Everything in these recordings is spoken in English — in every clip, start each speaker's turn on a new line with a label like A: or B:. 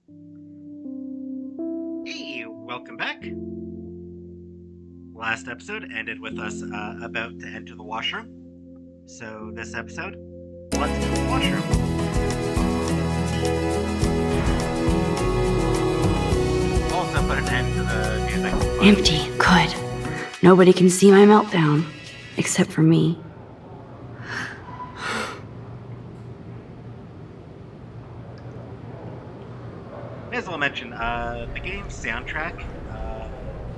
A: Hey, welcome back. Last episode ended with us about to enter the washroom. So this episode, let's go to the washroom. Also put an end to the music.
B: Empty. Good. Nobody can see my meltdown. Except for me.
A: May as well mention, the game's soundtrack,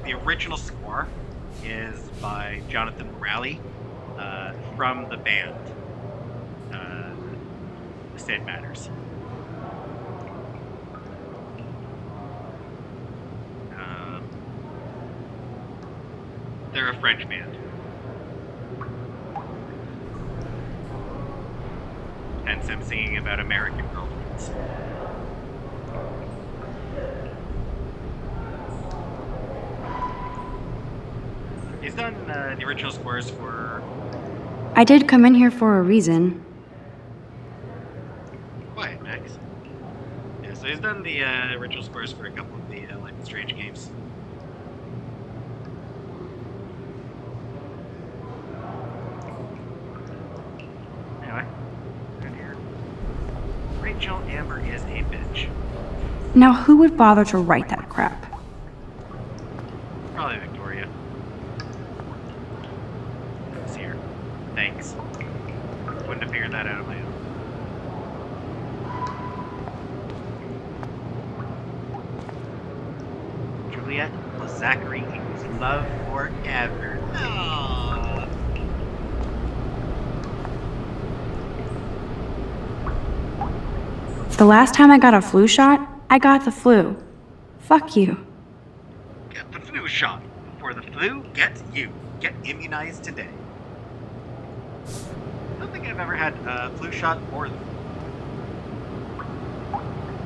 A: the original score is by Jonathan Morelli, from the band, The Sid Matters. They're a French band. Hence I'm singing about American girlfriends. He's done the original scores for...
B: I did come in here for a reason.
A: Quiet, Max. Yeah, so he's done the original scores for a couple of the Life is Strange games. Anyway, right here. Rachel Amber is a bitch.
B: Now, who would bother to write that crap?
A: Probably Victoria. Let's see her. Thanks. Wouldn't have figured that out on my own. Juliet plus Zachary equals love forever. Aww.
B: The last time I got a flu shot, I got the flu. Fuck you.
A: Get the flu shot before the flu gets you. Get immunized today. I don't think I've ever had a flu shot or the flu.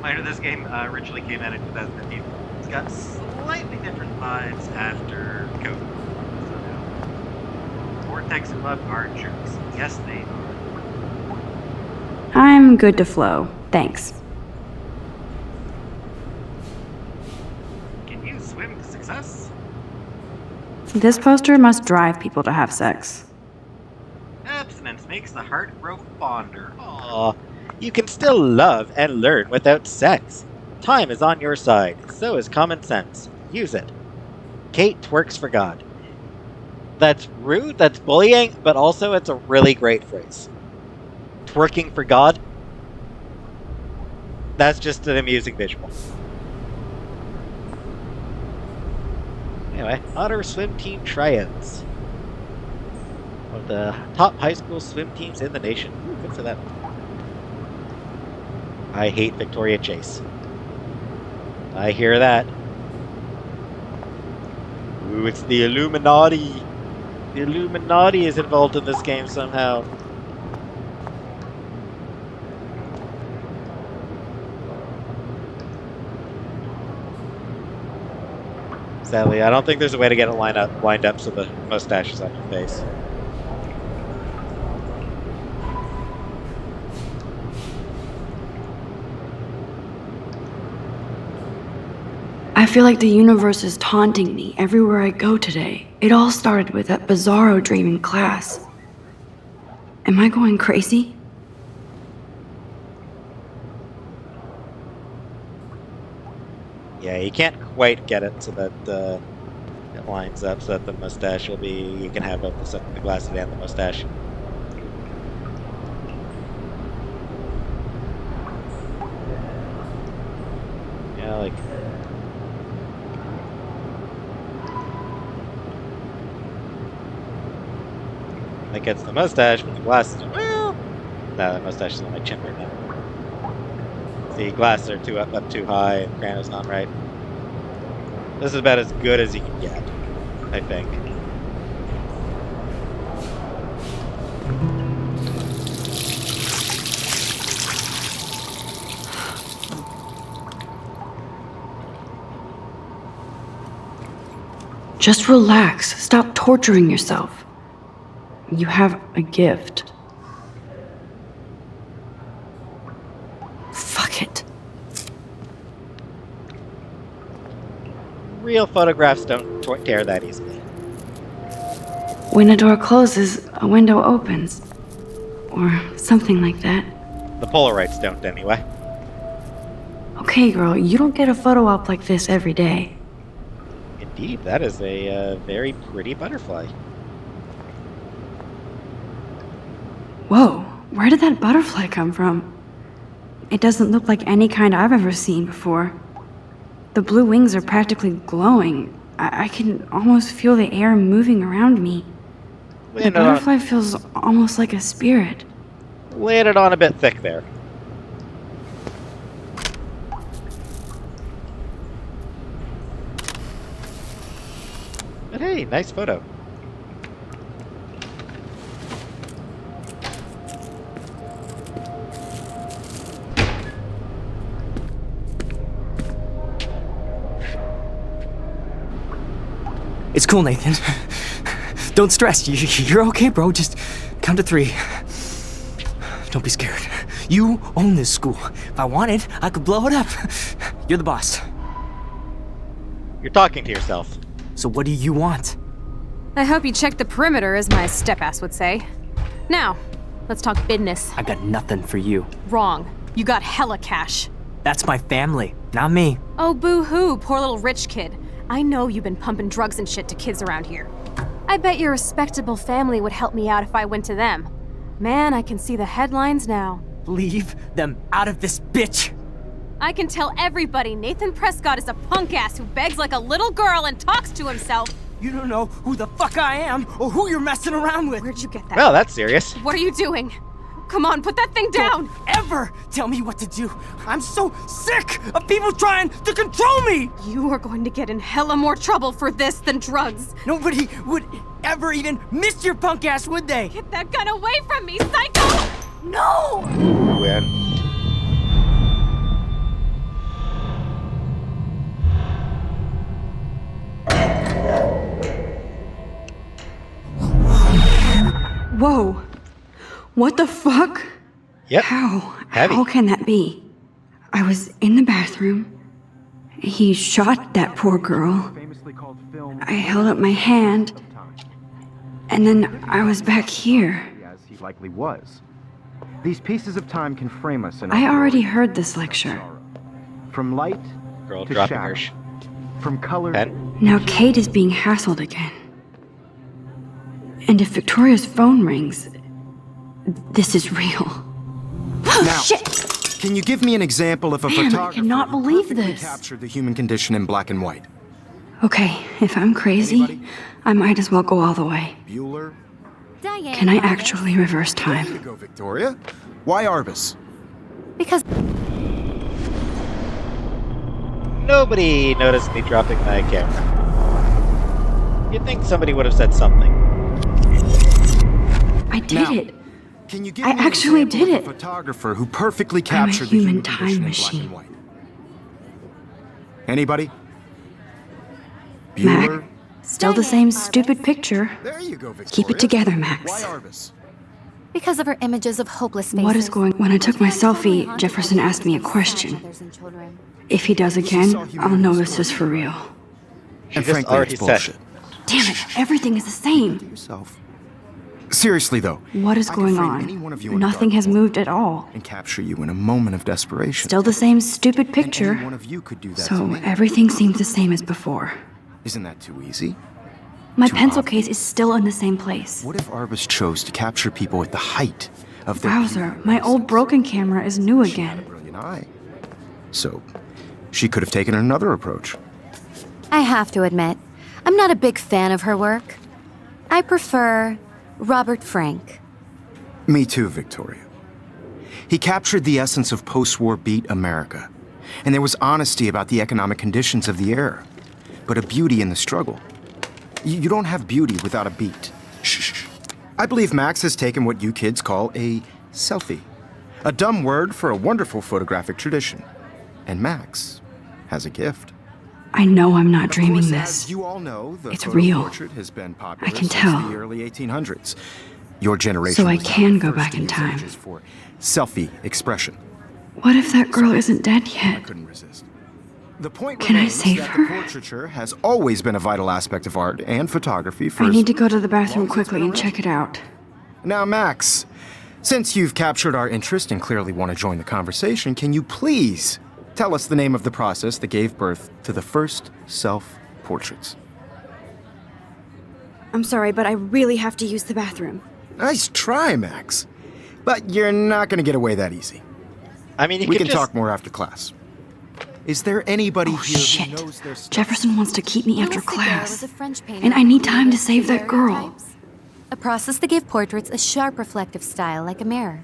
A: Later, this game originally came out in 2015. It's got slightly different vibes after COVID. So now, Vortex and Love are jerks. Yes, they are.
B: I'm good to flow. Thanks.
A: Can you swim to success?
B: This poster must drive people to have sex.
A: Abstinence makes the heart grow fonder. Aww. You can still love and learn without sex. Time is on your side. So is common sense. Use it. Kate twerks for God. That's rude, that's bullying, but also it's a really great phrase. Twerking for God? That's just an amusing visual. Anyway, Otter Swim Team tryouts. One of the top high school swim teams in the nation. Ooh, good for them. I hate Victoria Chase. I hear that. Ooh, it's the Illuminati. The Illuminati is involved in this game somehow. Sadly, I don't think there's a way to get it lined up so the mustache is on your face.
B: I feel like the universe is taunting me everywhere I go today. It all started with that bizarro dream in class. Am I going crazy?
A: Yeah, you can't quite get it so that it lines up so that the mustache will be... You can have both the glasses and the mustache. Yeah, like... That gets the mustache, but the glasses... Well... No, the mustache is on my chin right now. See, glasses are up too high, and crown is not right. This is about as good as you can get, I think.
B: Just relax. Stop torturing yourself. You have a gift. Fuck it.
A: Real photographs don't tear that easily.
B: When a door closes, a window opens. Or something like that.
A: The Polaroids don't, anyway.
B: Okay, girl, you don't get a photo op like this every day.
A: Indeed, that is a very pretty butterfly.
B: Whoa, where did that butterfly come from? It doesn't look like any kind I've ever seen before. The blue wings are practically glowing. I can almost feel the air moving around me. The butterfly feels almost like a spirit.
A: Laying it on a bit thick there. But hey, nice photo.
C: It's cool, Nathan. Don't stress. You're okay, bro. Just count to 3. Don't be scared. You own this school. If I wanted, I could blow it up. You're the boss.
A: You're talking to yourself.
C: So what do you want?
D: I hope you checked the perimeter, as my step-ass would say. Now, let's talk business.
C: I got nothing for you.
D: Wrong. You got hella cash.
C: That's my family, not me.
D: Oh, boo-hoo, poor little rich kid. I know you've been pumping drugs and shit to kids around here. I bet your respectable family would help me out if I went to them. Man, I can see the headlines now.
C: Leave them out of this bitch!
D: I can tell everybody Nathan Prescott is a punk ass who begs like a little girl and talks to himself.
C: You don't know who the fuck I am or who you're messing around with.
D: Where'd you get that?
A: Well, that's serious.
D: What are you doing? Come on, put that thing down!
C: Don't ever tell me what to do. I'm so sick of people trying to control me!
D: You are going to get in hella more trouble for this than drugs.
C: Nobody would ever even miss your punk ass, would they?
D: Get that gun away from me, psycho! No!
A: Win.
B: Whoa. What the fuck?
A: Yep.
B: How?
A: Heavy.
B: How can that be? I was in the bathroom. He shot that poor girl. I held up my hand. And then I was back here.
E: As he likely was. These pieces of time can frame us in
B: I already heard this lecture.
E: From light
A: Girl
E: to
A: dropping
E: shadow.
A: her
E: From color
A: pen.
B: Now Kate is being hassled again. And if Victoria's phone rings, this is real.
E: Now,
B: Shit!
E: can you give me an example of a
B: Man, I
E: photographer
B: cannot
E: who
B: believe
E: perfectly
B: this.
E: captured the human condition in black and white?
B: Okay, if I'm crazy,
E: Anybody?
B: I might as well go all the way.
E: Bueller?
B: Can I actually reverse
E: There you
B: time?
E: go, Victoria. Why Arbus?
D: Because
A: Nobody noticed me dropping my camera. You'd think somebody would have said something.
B: I did
E: Now,
B: it.
E: Can you give
B: I
E: me an
B: actually
E: example
B: did
E: of
B: it.
E: a photographer who perfectly
B: I'm a
E: captured the
B: human
E: human
B: time
E: condition in
B: machine.
E: black and white? Anybody?
B: Mac.
E: Bueller?
B: Still the same stupid picture.
E: There you go, Victoria.
B: Keep it together, Max.
E: Why Arbus?
F: Because of her images of hopeless faces.
B: What is going... When I took my selfie, Jefferson asked me a question. If he does again, I'll know this is for real.
A: She
E: And
A: just
E: frankly,
A: already
E: it's
A: said
E: bullshit.
B: Damn it, everything is the same.
E: Yourself. Seriously, though.
B: What is
E: I could
B: going
E: frame any
B: on?
E: one of you in a
B: Nothing has
E: dartboard
B: moved at all.
E: and capture you in a moment of desperation.
B: Still the same stupid
E: And
B: picture.
E: any one of you could do that to
B: So
E: me.
B: everything seems the same as before.
E: Isn't that too easy?
B: My
E: Too
B: pencil
E: obvious.
B: case is still in the same place.
E: What if Arbus chose to capture people at the height of their
B: Wowzer,
E: beauty
B: my
E: and
B: old
E: innocence?
B: broken camera is new
E: She had a
B: again.
E: brilliant eye. So, she could have taken another approach.
F: I have to admit, I'm not a big fan of her work. I prefer Robert Frank.
E: Me too, Victoria. He captured the essence of post-war beat America, and there was honesty about the economic conditions of the era, but a beauty in the struggle. You don't have beauty without a beat. Shh. I believe Max has taken what you kids call a selfie, a dumb word for a wonderful photographic tradition. And Max has a gift.
B: I know I'm not
E: Of
B: dreaming
E: course,
B: this.
E: as you all know, the
B: It's
E: photo
B: real.
E: portrait has been popular
B: I can
E: since
B: tell.
E: the early 1800s. Your generation
B: So I
E: was not
B: can
E: the
B: go
E: first
B: back
E: to
B: in
E: use
B: time.
E: images for selfie expression.
B: What if that girl isn't dead
E: I
B: yet?
E: couldn't resist. The point
B: Can I
E: remains
B: save
E: that
B: her?
E: the portraiture has always been a vital aspect of art and photography for
B: I
E: as
B: need to go to the bathroom
E: long as it's
B: quickly
E: been
B: and check it out.
E: Now, Max, since you've captured our interest and clearly want to join the conversation, can you please tell us the name of the process that gave birth to the first self-portraits?
B: I'm sorry, but I really have to use the bathroom.
E: Nice try, Max. But you're not going to get away that easy.
A: I mean, you
E: We
A: could
E: can
A: just...
E: talk more after class. Is there anybody
B: Oh,
E: here
B: shit.
E: who knows their stuff?
B: Jefferson wants to keep me after
F: Louis Daguerre
B: class.
F: was a French painter
B: And I need
F: who
B: time to
F: used
B: save that girl.
F: daguerreotypes. A process that gave portraits a sharp reflective style like a mirror.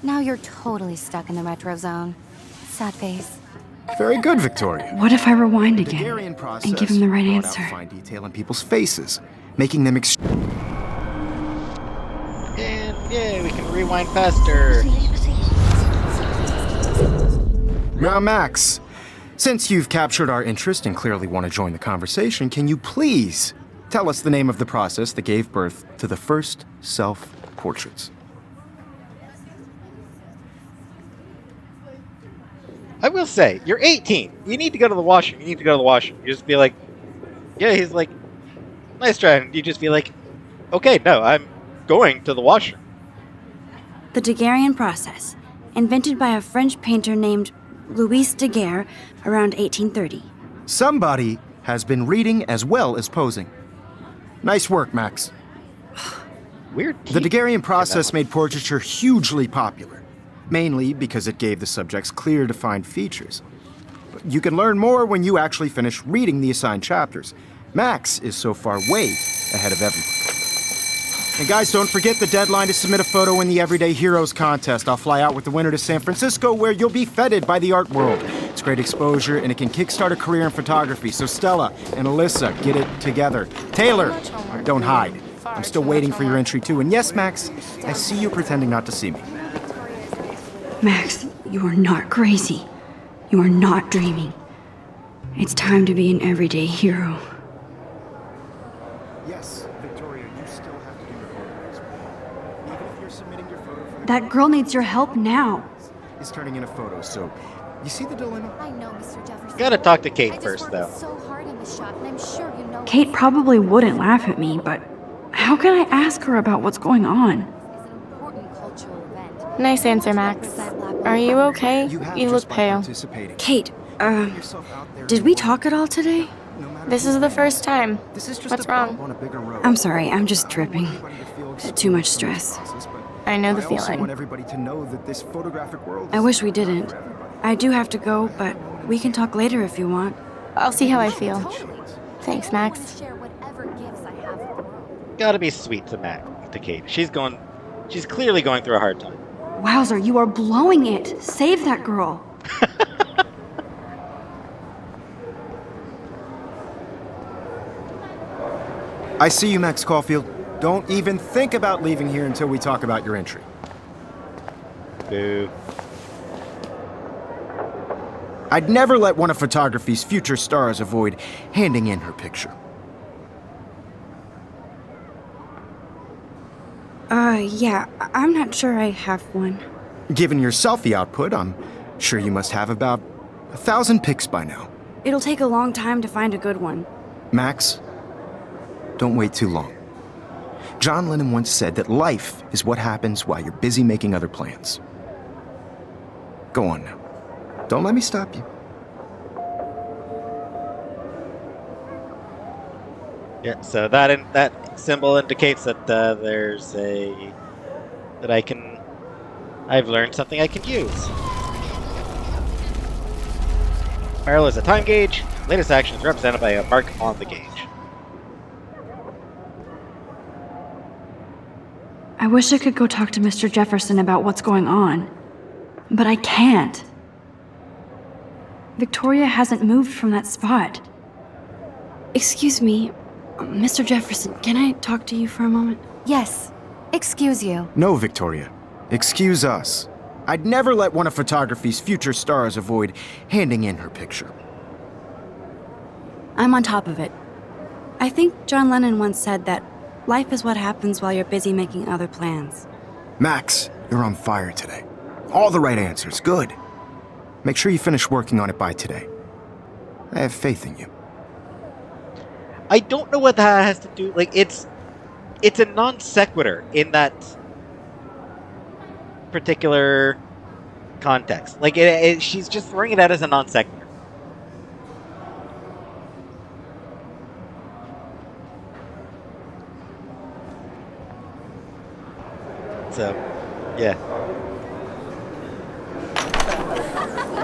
F: Now you're totally stuck in the retro zone. Sad face.
E: Very good, Victoria.
B: What if I rewind
E: The
B: again
E: Daguerrean process
B: and give him the right
E: brought out
B: answer?
E: fine detail in people's faces, making them
A: And yeah, we can rewind faster.
E: Now, Max, since you've captured our interest and clearly want to join the conversation, can you please tell us the name of the process that gave birth to the first self-portraits?
A: I will say, you're 18. You need to go to the washroom. You need to go to the washroom. You just be like, yeah, he's like, nice try. And you just be like, okay, no, I'm going to the washroom.
B: The Daguerrean process, invented by a French painter named Louis Daguerre around 1830.
E: Somebody has been reading as well as posing. Nice work, Max.
A: Weird.
E: The
A: teeth.
E: Daguerrean process made portraiture hugely popular, mainly because it gave the subjects clear, defined features. But you can learn more when you actually finish reading the assigned chapters. Max is so far way ahead of everyone. And guys, don't forget the deadline to submit a photo in the Everyday Heroes contest. I'll fly out with the winner to San Francisco, where you'll be feted by the art world. It's great exposure, and it can kickstart a career in photography. So Stella and Alyssa, get it together. Taylor, don't hide. I'm still waiting for your entry too. And yes, Max, I see you pretending not to see me.
B: Max, you are not crazy. You are not dreaming. It's time to be an everyday hero.
E: Yes, Victoria, you still have to do your photographs. Even if you're submitting your photo for
B: That girl needs your help now.
E: is turning in a photo, so you see the dilemma?
F: I know, Mr. Jefferson.
A: Gotta talk to Kate
F: I just
A: first,
F: worked
A: though.
F: so hard in the shop, and I'm sure you know
B: Kate probably wouldn't laugh at me, but how can I ask her about what's going on?
F: this is an important cultural event.
G: Nice answer, Max. Are you okay?
E: You have
G: You
E: just
G: look
E: by
G: pale.
E: participating.
B: Kate,
E: Putting yourself out there
B: did
E: in
B: we
E: the
B: talk at all today?
E: world, no matter
G: This
E: who
G: is
E: you
G: the
E: are.
G: first time.
E: This is just
G: What's
E: a bump
G: wrong?
E: on a bigger road.
B: I'm sorry, I'm just
E: I don't
B: dripping.
E: want anybody to feel excluded
B: Too much
E: from this
B: stress.
E: process, but
G: I know the
E: I also want
G: feeling.
E: everybody to know that this photographic world
B: I
E: is
B: wish we
E: not
B: didn't.
E: for everybody.
B: I do have to go, but we can talk later if you want.
G: I'll see how I feel.
F: Totally.
G: Thanks,
F: I
G: Max.
F: want to share whatever gifts I have with the world.
A: Gotta be sweet to Kate. She's clearly going through a hard time.
B: Wowzer, you are blowing it. Save that girl.
E: I see you, Max Caulfield. Don't even think about leaving here until we talk about your entry.
A: Boo.
E: I'd never let one of photography's future stars avoid handing in her picture.
B: Yeah, I'm not sure I have one.
E: Given your selfie output, I'm sure you must have about 1,000 pics by now.
B: It'll take a long time to find a good one.
E: Max, don't wait too long. John Lennon once said that life is what happens while you're busy making other plans. Go on now. Don't let me stop you.
A: Yeah, so that symbol indicates that I've learned something I can use. Barrel is a time gauge. Latest action is represented by a mark on the gauge.
B: I wish I could go talk to Mr. Jefferson about what's going on, but I can't. Victoria hasn't moved from that spot. Excuse me, Mr. Jefferson, can I talk to you for a moment?
F: Yes. Excuse you.
E: No, Victoria. Excuse us. I'd never let one of photography's future stars avoid handing in her picture.
B: I'm on top of it. I think John Lennon once said that life is what happens while you're busy making other plans.
E: Max, you're on fire today. All the right answers. Good. Make sure you finish working on it by today. I have faith in you.
A: I don't know what that has to do. Like, it's a non sequitur in that particular context. Like, she's just throwing it out as a non sequitur. So, yeah.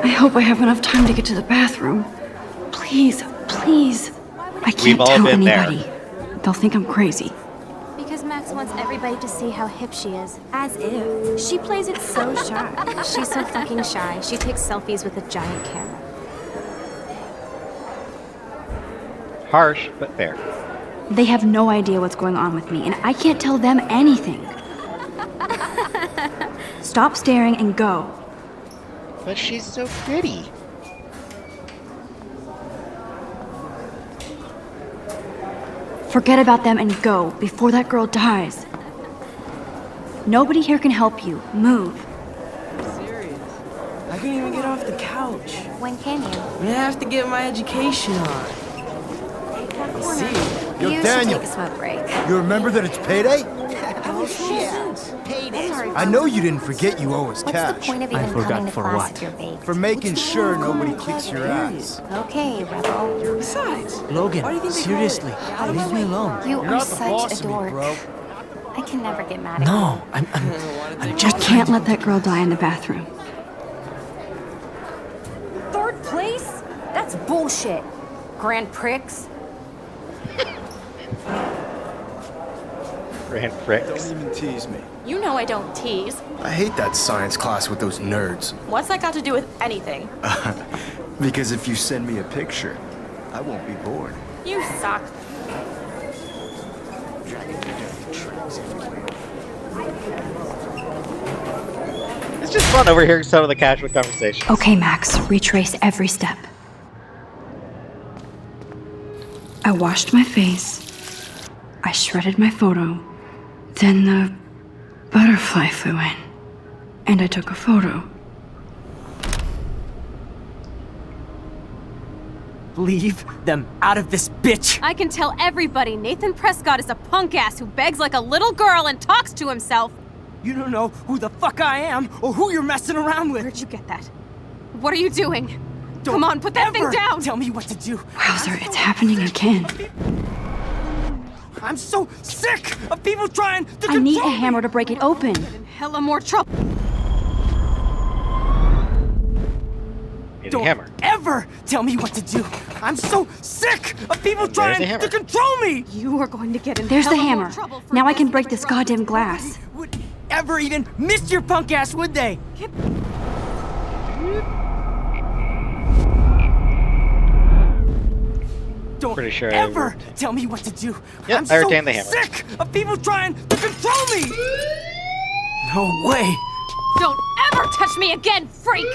B: I hope I have enough time to get to the bathroom. Please, please. I can't
A: We've all
B: tell
A: been there.
B: anybody. They'll think I'm crazy.
D: Because Max wants everybody to see how hip she is.
F: As if.
D: She plays it so shy. She's so fucking shy. She takes selfies with a giant camera.
A: Harsh, but fair.
B: They have no idea what's going on with me, and I can't tell them anything. Stop staring and go.
A: But she's so pretty.
B: Forget about them and go before that girl dies. Nobody here can help you. Move.
H: Serious. I couldn't even get off the couch.
F: When can you?
H: I have to get my education on. See,
F: You
I: Yo,
F: should
I: Daniel,
F: take a smoke break.
I: you remember that it's payday?
H: oh shit.
I: I know you didn't forget you owe us
F: What's
I: cash.
F: the point of
C: I
F: even
C: forgot
F: coming to
C: for
F: class
C: what?
F: if you're baked?
I: For making sure nobody kicks your ass.
F: Okay, Rebel.
H: Besides,
C: Logan,
H: why do you think they
C: seriously,
H: call it?
C: leave me alone.
F: You
I: You're
F: are
I: not the
F: such
I: boss
F: a
I: of me,
F: dork.
I: bro.
F: I can never get mad at
C: No,
F: you.
C: I'm just
B: I can't let that girl die in the bathroom.
F: Third place? That's bullshit. Grand Prix.
A: Grand
I: Don't
A: pricks.
I: even tease me.
G: You know I don't tease.
I: I hate that science class with those nerds.
G: What's that got to do with anything?
I: Because if you send me a picture, I won't be bored.
G: You suck.
A: It's just fun overhearing some of the casual conversation.
B: Okay, Max, retrace every step. I washed my face. I shredded my photo. Then the butterfly flew in. And I took a photo.
C: leave them out of this bitch.
D: I can tell everybody Nathan Prescott is a punk ass who begs like a little girl and talks to himself.
C: You don't know who the fuck I am or who you're messing around with.
D: Where'd you get that? What are you doing?
C: Don't
D: Come on, put that thing
C: ever
D: down!
C: Tell me what to do.
B: Wowzer, it's happening again.
C: I'm so sick of people trying to
B: I need a
C: control me.
B: hammer to break it open.
D: In hella more trouble.
A: Need a
C: Don't
A: hammer.
C: ever tell me what to do. I'm so sick of people
A: There's
C: trying
A: the hammer.
C: to control me.
D: You are going to get in
B: There's the
D: hella more
B: hammer.
D: trouble for
B: Now I can
D: messing
B: break
D: with
B: this
D: Robin.
B: goddamn glass.
C: Would ever even miss your punk ass, would they? Don't
A: Pretty sure I
C: ever
A: would.
C: tell me what to do.
A: Yep,
C: I'm
A: I
C: so
A: retained the hammer.
C: sick of people trying to control me. No way.
D: Don't ever touch me again, freak!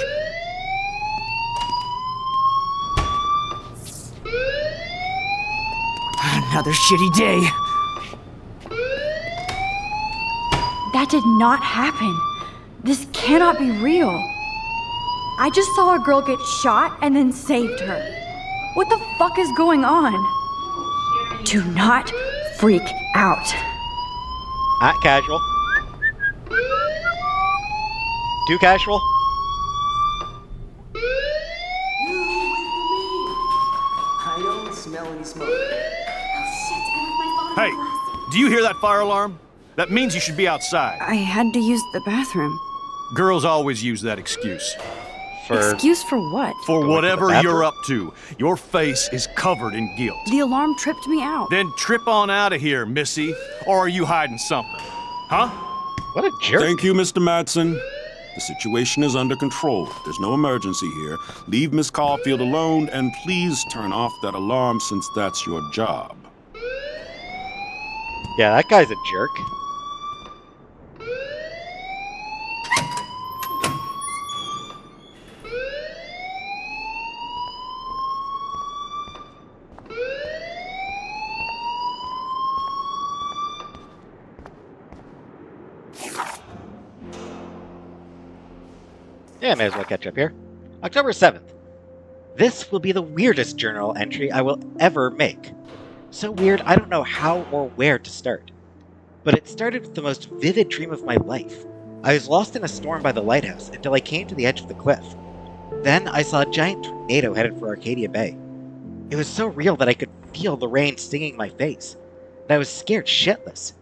C: Another shitty day.
B: That did not happen. This cannot be real. I just saw a girl get shot and then saved her. What the fuck is going on? Do not freak out.
A: At casual. Too casual.
H: I don't smell any smoke.
J: Hey, do you hear that fire alarm? That means you should be outside.
B: I had to use the bathroom.
J: Girls always use that excuse.
A: For
B: Excuse for what?
J: For
A: to the
J: whatever
A: bathroom?
J: you're up to, your face is covered in guilt.
B: The alarm tripped me out.
J: Then trip on out of here, missy. Or are you hiding something? Huh?
A: what a jerk.
K: Thank you, Mr. Madsen. The situation is under control. There's no emergency here. Leave Miss Caulfield alone, and please turn off that alarm since that's your job.
A: Yeah, that guy's a jerk. Yeah, may as well catch up here. October 7th. This will be the weirdest journal entry I will ever make. So weird, I don't know how or where to start. But it started with the most vivid dream of my life. I was lost in a storm by the lighthouse until I came to the edge of the cliff. Then I saw a giant tornado headed for Arcadia Bay. It was so real that I could feel the rain stinging my face, and I was scared shitless.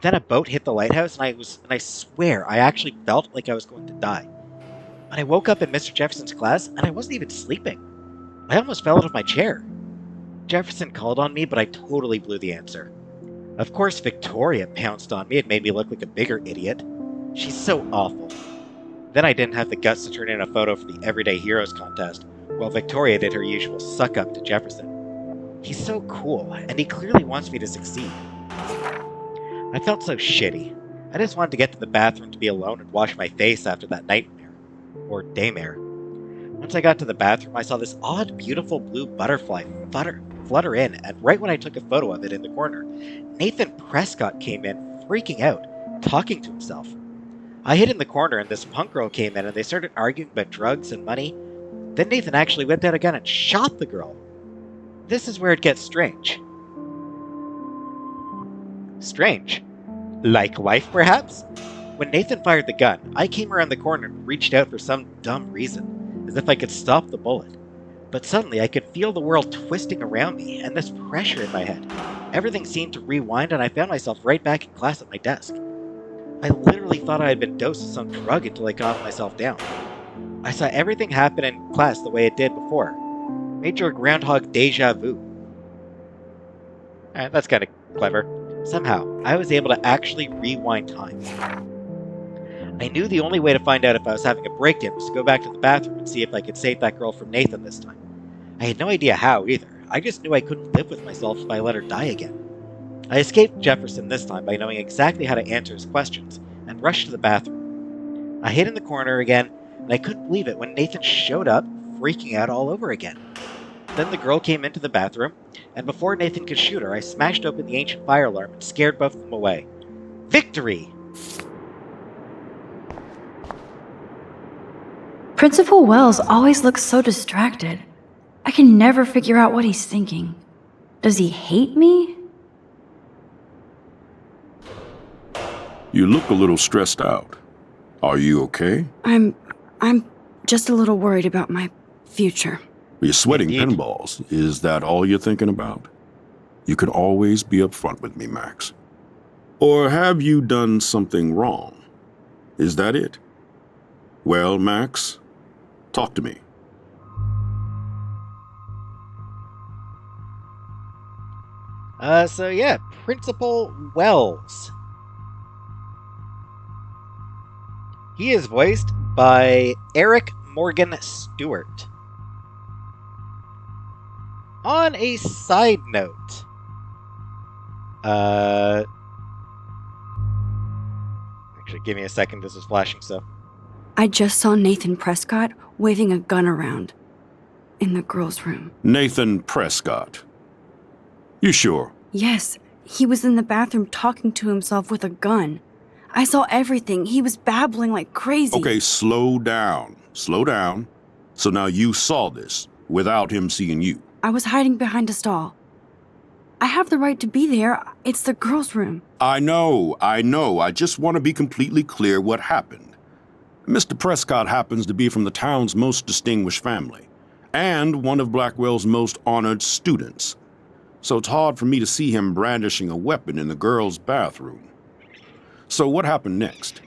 A: Then a boat hit the lighthouse, and I swear I actually felt like I was going to die. But I woke up in Mr. Jefferson's class, and I wasn't even sleeping. I almost fell out of my chair. Jefferson called on me, but I totally blew the answer. Of course, Victoria pounced on me and made me look like a bigger idiot. She's so awful. Then I didn't have the guts to turn in a photo for the Everyday Heroes contest, while Victoria did her usual suck-up to Jefferson. He's so cool, and he clearly wants me to succeed. I felt so shitty. I just wanted to get to the bathroom to be alone and wash my face after that nightmare. Or daymare. Once I got to the bathroom, I saw this odd, beautiful blue butterfly flutter in, and right when I took a photo of it in the corner, Nathan Prescott came in, freaking out, talking to himself. I hid in the corner, and this punk girl came in, and they started arguing about drugs and money. Then Nathan actually whipped out a gun and shot the girl. This is where it gets strange. Strange? Like life, perhaps? When Nathan fired the gun, I came around the corner and reached out for some dumb reason, as if I could stop the bullet. But suddenly I could feel the world twisting around me, and this pressure in my head. Everything seemed to rewind, and I found myself right back in class at my desk. I literally thought I had been dosed with some drug until I calmed myself down. I saw everything happen in class the way it did before. Major Groundhog deja vu. That's kind of clever. Somehow, I was able to actually rewind time. I knew the only way to find out if I was having a break-in was to go back to the bathroom and see if I could save that girl from Nathan this time. I had no idea how, either. I just knew I couldn't live with myself if I let her die again. I escaped Jefferson this time by knowing exactly how to answer his questions, and rushed to the bathroom. I hid in the corner again, and I couldn't believe it when Nathan showed up, freaking out all over again. Then the girl came into the bathroom, and before Nathan could shoot her, I smashed open the ancient fire alarm and scared both of them away. Victory!
B: Principal Wells always looks so distracted. I can never figure out what he's thinking. Does he hate me?
K: You look a little stressed out. Are you okay?
B: I'm just a little worried about my future.
K: You're sweating
A: Indeed.
K: pinballs. Is that all you're thinking about? You can always be upfront with me, Max. Or have you done something wrong? Is that it? Well, Max, talk to me.
A: So yeah, Principal Wells. He is voiced by Eric Morgan Stewart. On a side note, actually, give me a second. This is flashing, so.
B: I just saw Nathan Prescott waving a gun around in the girls' room.
K: Nathan Prescott. You sure?
B: Yes, he was in the bathroom talking to himself with a gun. I saw everything. He was babbling like crazy.
K: Okay, slow down. Slow down. So now you saw this without him seeing you.
B: I was hiding behind a stall. I have the right to be there. It's the girls' room.
K: I know. I just want to be completely clear what happened. Mr. Prescott happens to be from the town's most distinguished family, and one of Blackwell's most honored students. So it's hard for me to see him brandishing a weapon in the girls' bathroom. So what happened next?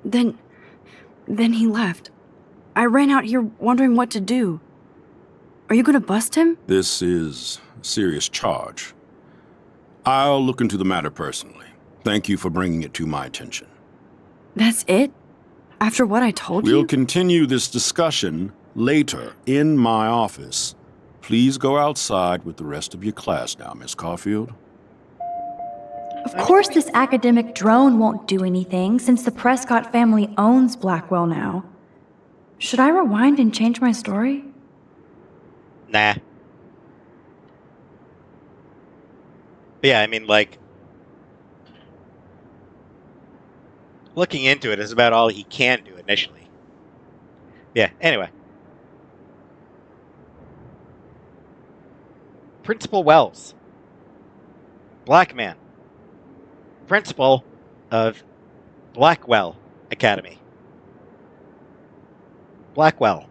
B: Then he left. I ran out here wondering what to do. Are you gonna bust him?
K: This is a serious charge. I'll look into the matter personally. Thank you for bringing it to my attention.
B: That's it? After what I told you?
K: We'll continue this discussion later in my office. Please go outside with the rest of your class now, Miss Caulfield.
L: Of course this academic drone won't do anything since the Prescott family owns Blackwell now.
B: Should I rewind and change my story?
A: Nah. But yeah, I mean, like, looking into it is about all he can do initially. Yeah, anyway. Principal Wells. Black man. Principal of Blackwell Academy. Blackwell.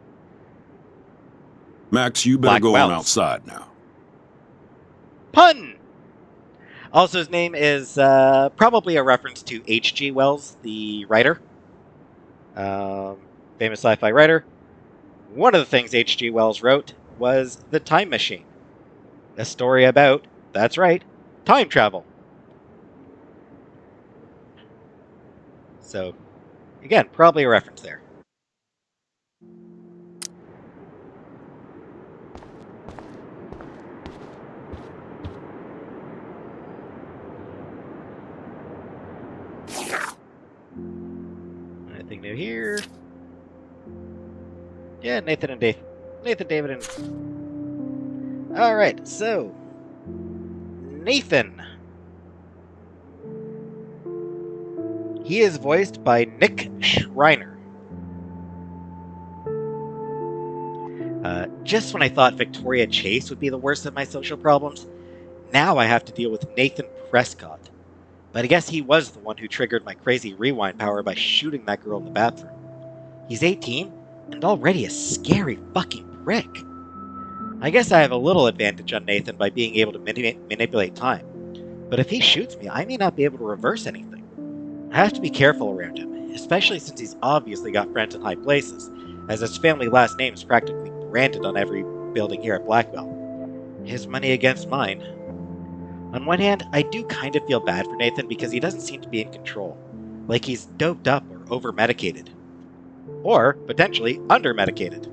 K: Max, you better go on
A: Blackwells.
K: outside now.
A: Pun! Also, his name is probably a reference to H.G. Wells, the writer. Famous sci-fi writer. One of the things H.G. Wells wrote was The Time Machine. A story about, that's right, time travel. So, again, probably a reference there. Anything new here? Yeah, Nathan, David, and... Alright, so... Nathan. He is voiced by Nick Schreiner. Just when I thought Victoria Chase would be the worst of my social problems, now I have to deal with Nathan Prescott. But I guess he was the one who triggered my crazy rewind power by shooting that girl in the bathroom. He's 18, and already a scary fucking prick. I guess I have a little advantage on Nathan by being able to manipulate time. But if he shoots me, I may not be able to reverse anything. I have to be careful around him, especially since he's obviously got friends in high places, as his family last name is practically branded on every building here at Blackwell. His money against mine. On one hand, I do kind of feel bad for Nathan because he doesn't seem to be in control, like he's doped up or over-medicated. Or, potentially, under-medicated.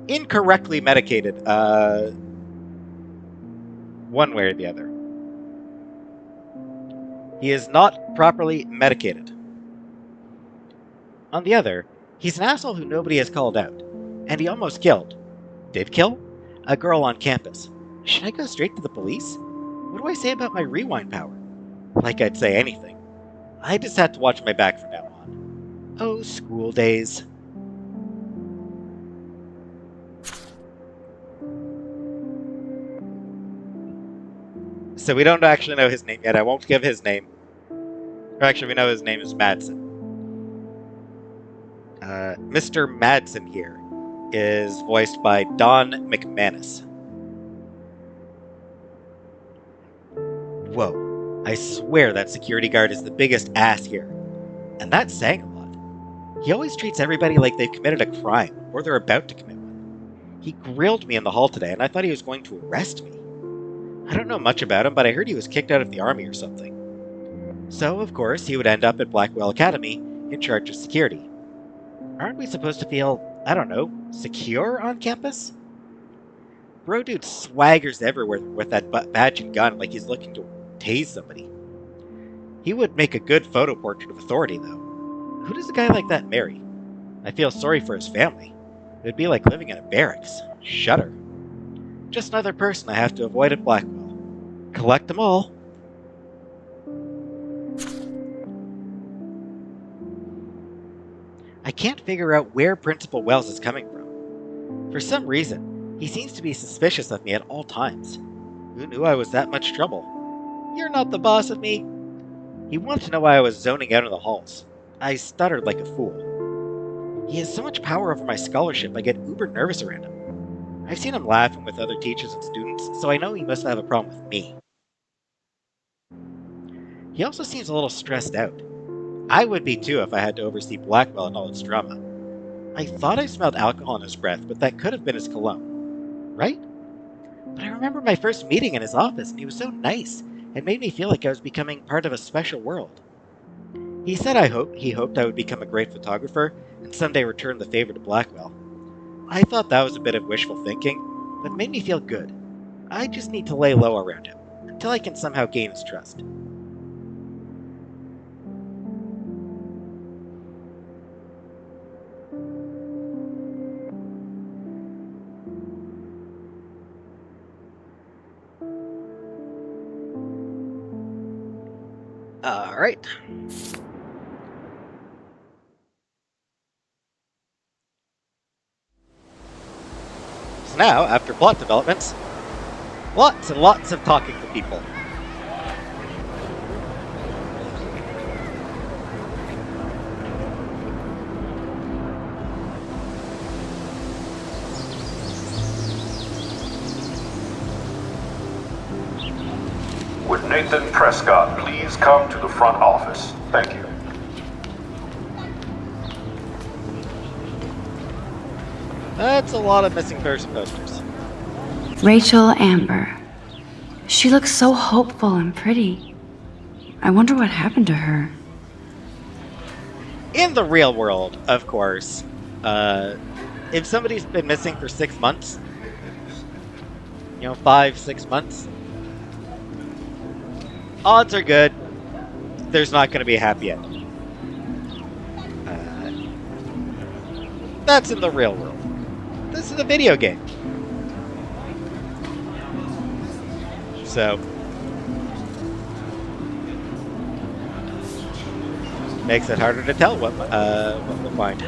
A: Incorrectly medicated, one way or the other. He is not properly medicated. On the other, he's an asshole who nobody has called out, and he almost killed. Did kill? A girl on campus. Should I go straight to the police? What do I say about my rewind power? Like I'd say anything. I just have to watch my back from now on. Oh, school days. So we don't actually know his name yet. I won't give his name. Or actually, we know his name is Madsen. Mr. Madsen here is voiced by Don McManus. Whoa, I swear that security guard is the biggest ass here. And that's saying a lot. He always treats everybody like they've committed a crime, or they're about to commit one. He grilled me in the hall today, and I thought he was going to arrest me. I don't know much about him, but I heard he was kicked out of the army or something. So, of course, he would end up at Blackwell Academy in charge of security. Aren't we supposed to feel, I don't know, secure on campus? Bro dude swaggers everywhere with that badge and gun like he's looking to tase somebody. He would make a good photo portrait of authority, though. Who does a guy like that marry? I feel sorry for his family. It would be like living in a barracks. Shudder. Just another person I have to avoid at Blackwell. Collect them all. I can't figure out where Principal Wells is coming from. For some reason, he seems to be suspicious of me at all times. Who knew I was that much trouble? You're not the boss of me. He wanted to know why I was zoning out in the halls. I stuttered like a fool. He has so much power over my scholarship, I get uber nervous around him. I've seen him laughing with other teachers and students, so I know he must have a problem with me. He also seems a little stressed out. I would be too if I had to oversee Blackwell and all its drama. I thought I smelled alcohol in his breath, but that could have been his cologne. Right? But I remember my first meeting in his office, and he was so nice, and made me feel like I was becoming part of a special world. He said he hoped I would become a great photographer, and someday return the favor to Blackwell. I thought that was a bit of wishful thinking, but it made me feel good. I just need to lay low around him, until I can somehow gain his trust. Alright. So now, after plot developments, Lots and lots of talking to people.
M: Would Nathan Prescott please come to the front office? Thank you.
A: That's a lot of missing person posters.
B: Rachel Amber. She looks so hopeful and pretty. I wonder what happened to her.
A: In the real world, of course, if somebody's been missing for 6 months, 5-6 months, odds are good there's not going to be a happy ending. That's in the real world. This is a video game. So, makes it harder to tell what we'll find.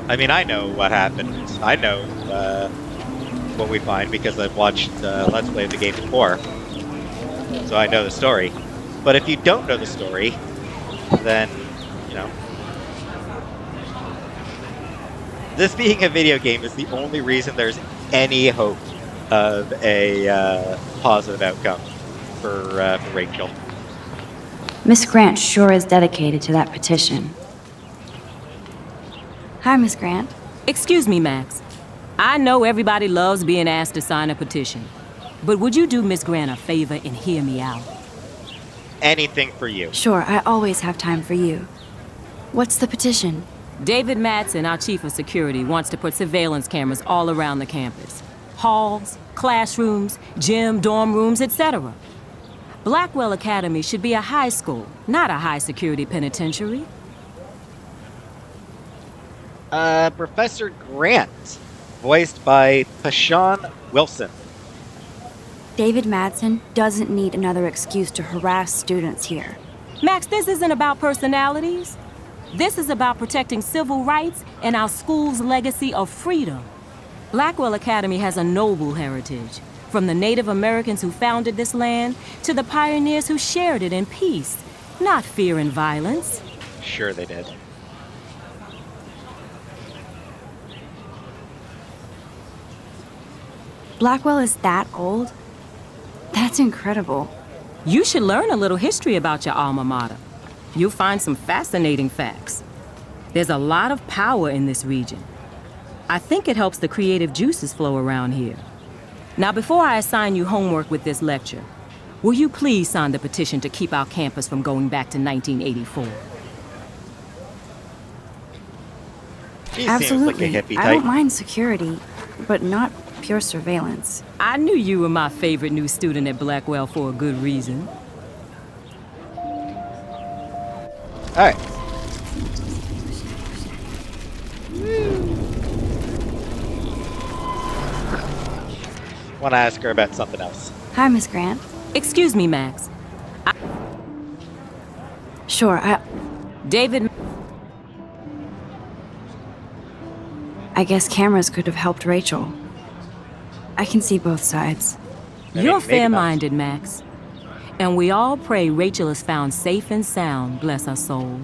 A: I mean, I know what happened. I know what we find because I've watched Let's Play of the game before. So I know the story. But if you don't know the story, then, this being a video game is the only reason there's any hope of a positive outcome for Rachel.
B: Miss Grant sure is dedicated to that petition. Hi, Miss Grant.
N: Excuse me, Max. I know everybody loves being asked to sign a petition, but would you do Miss Grant a favor and hear me out?
A: Anything for you.
B: Sure, I always have time for you. What's the petition?
N: David Madsen, our chief of security, wants to put surveillance cameras all around the campus. Halls, classrooms, gym, dorm rooms, etc. Blackwell Academy should be a high school, not a high-security penitentiary.
A: Professor Grant, voiced by Pashawn Wilson.
B: David Madsen doesn't need another excuse to harass students here.
N: Max, this isn't about personalities. This is about protecting civil rights and our school's legacy of freedom. Blackwell Academy has a noble heritage, from the Native Americans who founded this land to the pioneers who shared it in peace, not fear and violence.
A: Sure they did.
B: Blackwell is that old? That's incredible.
N: You should learn a little history about your alma mater. You'll find some fascinating facts. There's a lot of power in this region. I think it helps the creative juices flow around here. Now, before I assign you homework with this lecture, will you please sign the petition to keep our campus from going back to 1984?
A: She
B: Absolutely.
A: seems like a hippie
B: I
A: type.
B: don't mind security, but not pure surveillance.
N: I knew you were my favorite new student at Blackwell for a good reason.
A: Alright. Want to ask her about something else.
B: Hi, Miss Grant.
N: Excuse me, Max.
B: Sure,
N: David...
B: I guess cameras could have helped Rachel. I can see both sides.
N: You're fair-minded, Max. And we all pray Rachel is found safe and sound, bless her soul.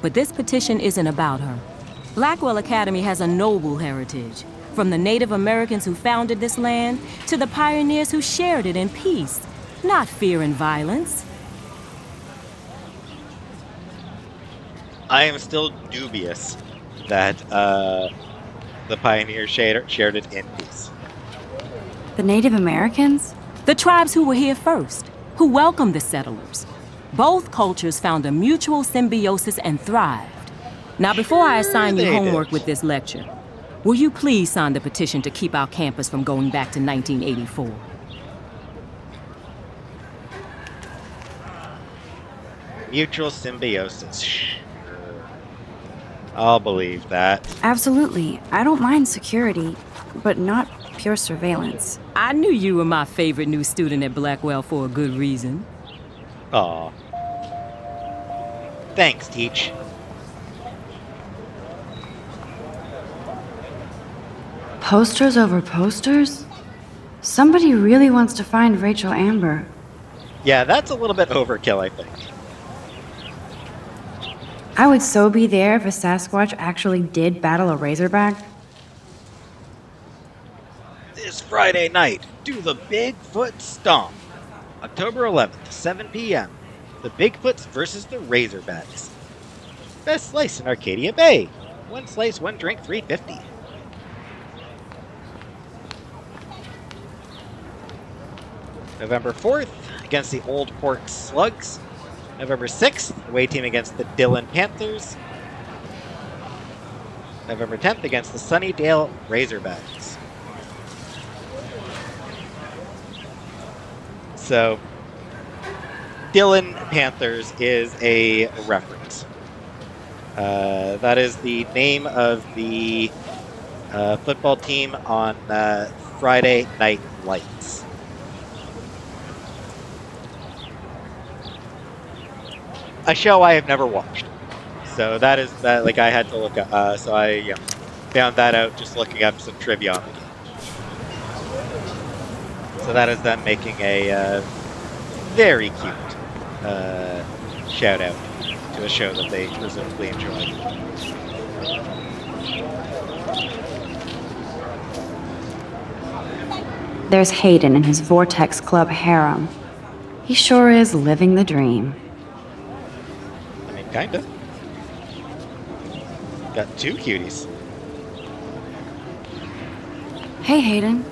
N: But this petition isn't about her. Blackwell Academy has a noble heritage, from the Native Americans who founded this land to the pioneers who shared it in peace, not fear and violence.
A: I am still dubious that the pioneers shared it in peace.
B: The Native Americans?
N: The tribes who were here first, who welcomed the settlers. Both cultures found a mutual symbiosis and thrived. Now, before I assign you homework with this lecture, will you please sign the petition to keep our campus from going back to 1984?
A: Mutual symbiosis. I'll believe that.
B: Absolutely. I don't mind security, but not pure surveillance.
N: I knew you were my favorite new student at Blackwell for a good reason.
A: Aw. Thanks, Teach.
B: Posters over posters? Somebody really wants to find Rachel Amber.
A: Yeah, that's a little bit overkill, I think.
B: I would so be there if a Sasquatch actually did battle a Razorback.
A: This Friday night, do the Bigfoot Stomp. October 11th, 7 p.m. The Bigfoots versus the Razorbacks. Best slice in Arcadia Bay. One slice, one drink, $3.50. November 4th, against the Old Port Slugs. November 6th, away team against the Dillon Panthers. November 10th, against the Sunnydale Razorbacks. So, Dillon Panthers is a reference. That is the name of the football team on Friday Night Lights. A show I have never watched. So that is that. Like I had to look up. So I found that out just looking up some trivia on the game. So that is them making a very cute shout out to a show that they presumably enjoy.
B: There's Hayden and his Vortex Club harem. He sure is living the dream.
A: I mean, kinda. Got two cuties.
B: Hey, Hayden.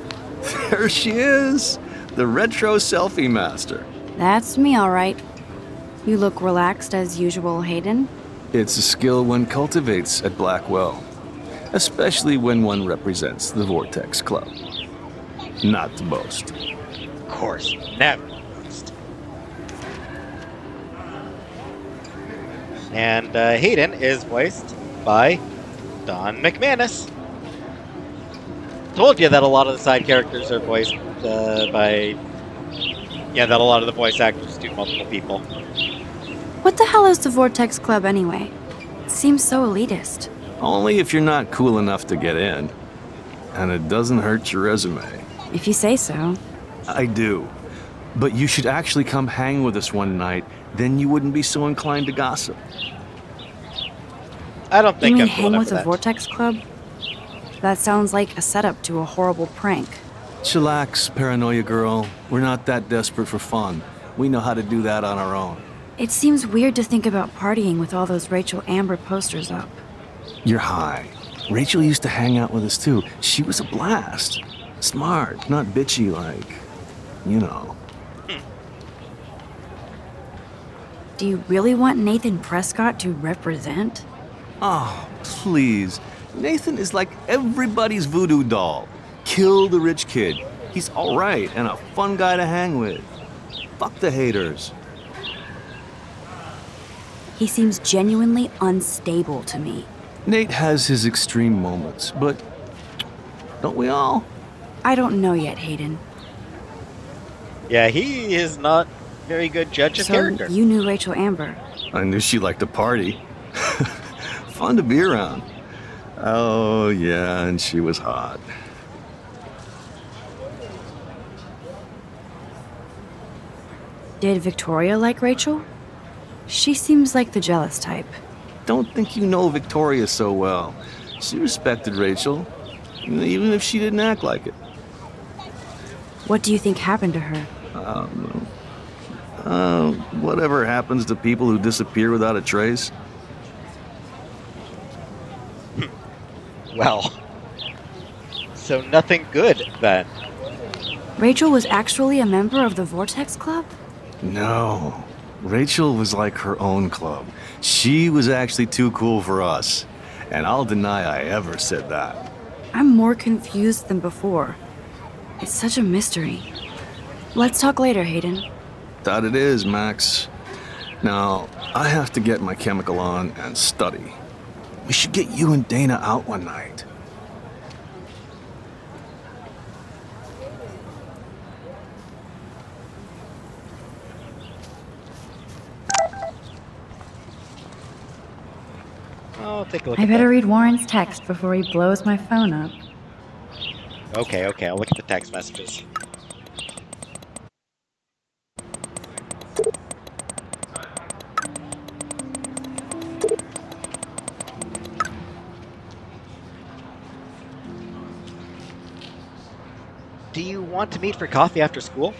I: There she is, the retro selfie master.
B: That's me, all right. You look relaxed as usual, Hayden.
I: It's a skill one cultivates at Blackwell, especially when one represents the Vortex Club. Not to boast.
A: Of course, never boast. And Hayden is voiced by Don McManus. Told you that a lot of the side characters are voiced by... Yeah, that a lot of the voice actors do multiple people.
B: What the hell is the Vortex Club anyway? It seems so elitist.
I: Only if you're not cool enough to get in. And it doesn't hurt your resume.
B: If you say so.
I: I do. But you should actually come hang with us one night, then you wouldn't be so inclined to gossip.
A: I don't think
B: you mean
A: I'm cool
B: hang
A: enough
B: with
A: for
B: a
A: that.
B: Vortex Club? That sounds like a setup to a horrible prank.
I: Chillax, paranoia girl. We're not that desperate for fun. We know how to do that on our own.
B: It seems weird to think about partying with all those Rachel Amber posters up.
I: You're high. Rachel used to hang out with us too. She was a blast. Smart, not bitchy like, you know.
B: Do you really want Nathan Prescott to represent?
I: Oh, please. Nathan is like everybody's voodoo doll. Kill the rich kid. He's all right and a fun guy to hang with. Fuck the haters.
B: He seems genuinely unstable to me.
I: Nate has his extreme moments, but don't we all?
B: I don't know yet, Hayden.
A: Yeah, he is not a very good judge of
B: So
A: character.
B: you knew Rachel Amber.
I: I knew she liked to party. Fun to be around. Oh, yeah, and she was hot.
B: Did Victoria like Rachel? She seems like the jealous type.
I: Don't think you know Victoria so well. She respected Rachel, even if she didn't act like it.
B: What do you think happened to her?
I: I don't know. Whatever happens to people who disappear without a trace.
A: Well, so nothing good then.
B: Rachel was actually a member of the Vortex Club?
I: No. Rachel was like her own club. She was actually too cool for us. And I'll deny I ever said that.
B: I'm more confused than before. It's such a mystery. Let's talk later, Hayden.
I: That it is, Max. Now, I have to get my chemical on and study. We should get you and Dana out one night.
A: I'll take a look
L: I
A: at
L: better
A: that.
L: read Warren's text before he blows my phone up.
A: Okay, I'll look at the text messages. Do you want to meet for coffee after school?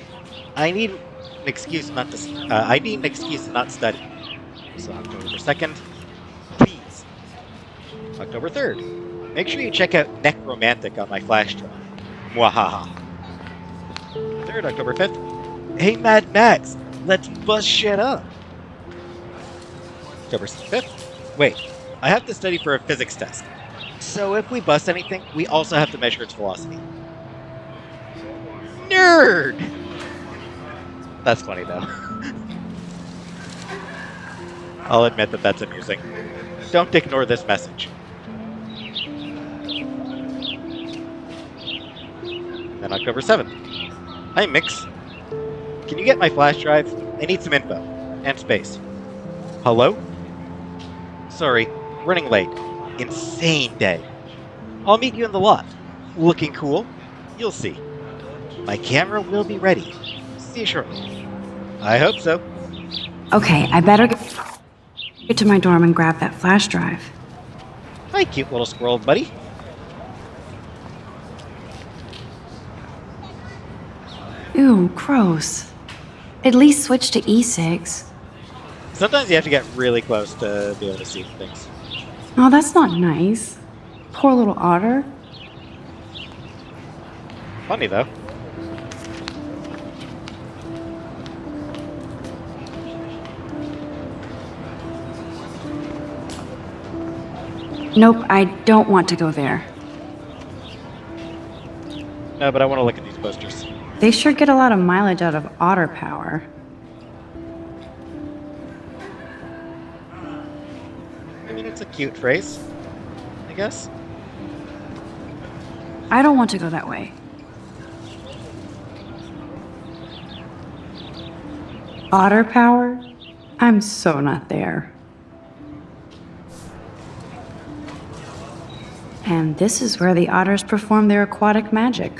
A: I need an excuse not to. I need an excuse to not study. So October 2nd, please. October 3rd, make sure you check out Necromantic on my flash drive. Mwahaha. 3rd, October 5th. Hey Mad Max, let's bust shit up. October 5th. Wait, I have to study for a physics test. So if we bust anything, we also have to measure its velocity. Nerd! That's funny though. I'll admit that that's amusing. Don't ignore this message. Then October 7th. Hi Mix. Can you get my flash drive? I need some info. And space. Hello? Sorry, running late. Insane day. I'll meet you in the lot. Looking cool? You'll see. My camera will be ready. See you shortly. I hope so.
B: Okay, I better get to my dorm and grab that flash drive.
A: Hi, cute little squirrel buddy.
B: Ew, gross. At least switch to e-cigs.
A: Sometimes you have to get really close to be able to see things.
B: Oh, that's not nice. Poor little otter.
A: Funny, though.
B: Nope, I don't want to go there.
A: No, but I want to look at these posters.
B: They sure get a lot of mileage out of otter power.
A: I mean, it's a cute phrase, I guess.
B: I don't want to go that way. Otter power? I'm so not there. And this is where the otters perform their aquatic magic.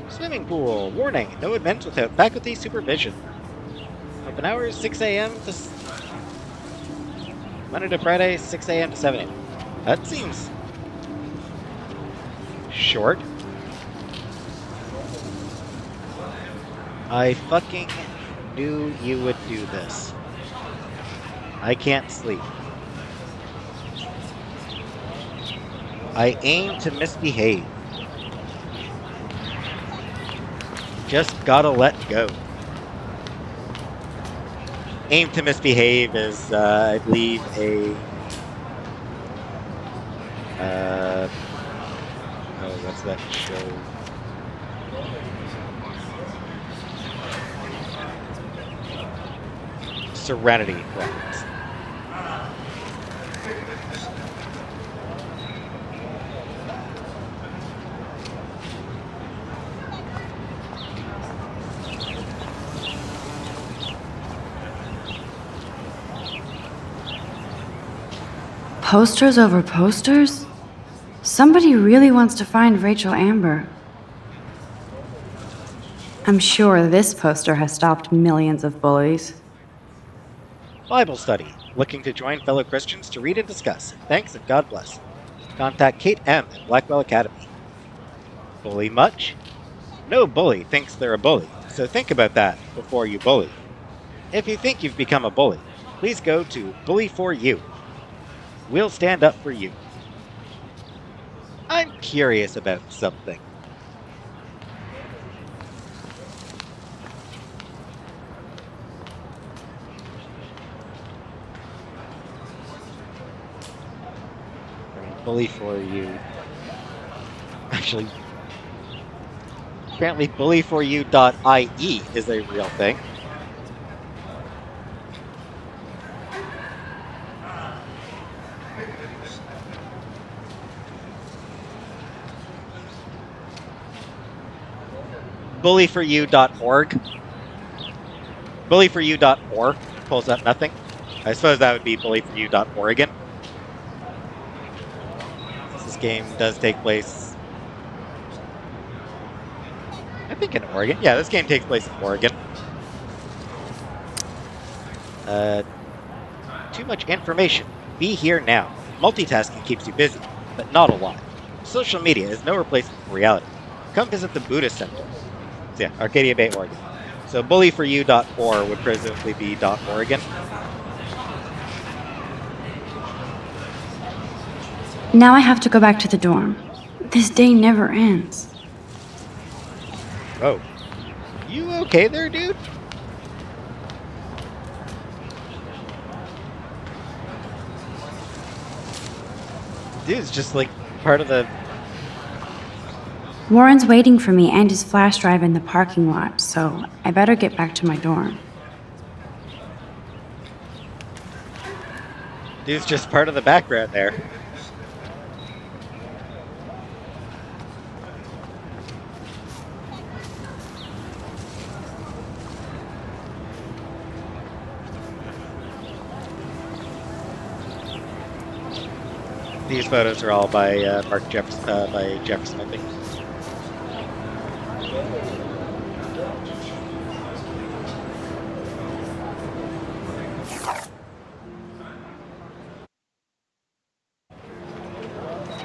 A: Swimming pool. Warning, no events without faculty supervision. Open hours 6 a.m. to... Monday to Friday, 6 a.m. to 7 a.m. That seems... short. I fucking knew you would do this. I can't sleep. I aim to misbehave. Just gotta let go. Aim to misbehave is, I believe, a... oh, what's that show? Serenity reference.
B: Posters over posters? Somebody really wants to find Rachel Amber. I'm sure this poster has stopped millions of bullies.
A: Bible study. Looking to join fellow Christians to read and discuss. Thanks and God bless. Contact Kate M. at Blackwell Academy. Bully much? No bully thinks they're a bully, so think about that before you bully. If you think you've become a bully, please go to Bully for You. We'll stand up for you. I'm curious about something. Bully for You. Actually, apparently bullyforyou.ie is a real thing. Bullyforyou.org. Bullyforyou.org pulls up nothing. I suppose that would be bullyforyou.oregon. This game does take place, I think, in Oregon. Yeah, this game takes place in Oregon. Too much information. Be here now. Multitasking keeps you busy, but not a lot. Social media is no replacement for reality. come visit the Buddhist Center. So yeah, Arcadia Bay, Oregon. So bullyforyou.or would presumably be .Oregon.
B: Now I have to go back to the dorm. This day never ends.
A: Oh. You okay there, dude? Dude's just like part of the...
B: Warren's waiting for me and his flash drive in the parking lot, so I better get back to my dorm.
A: Dude's just part of the background there. These photos are all by Mark Jefferson, by Jefferson, I think.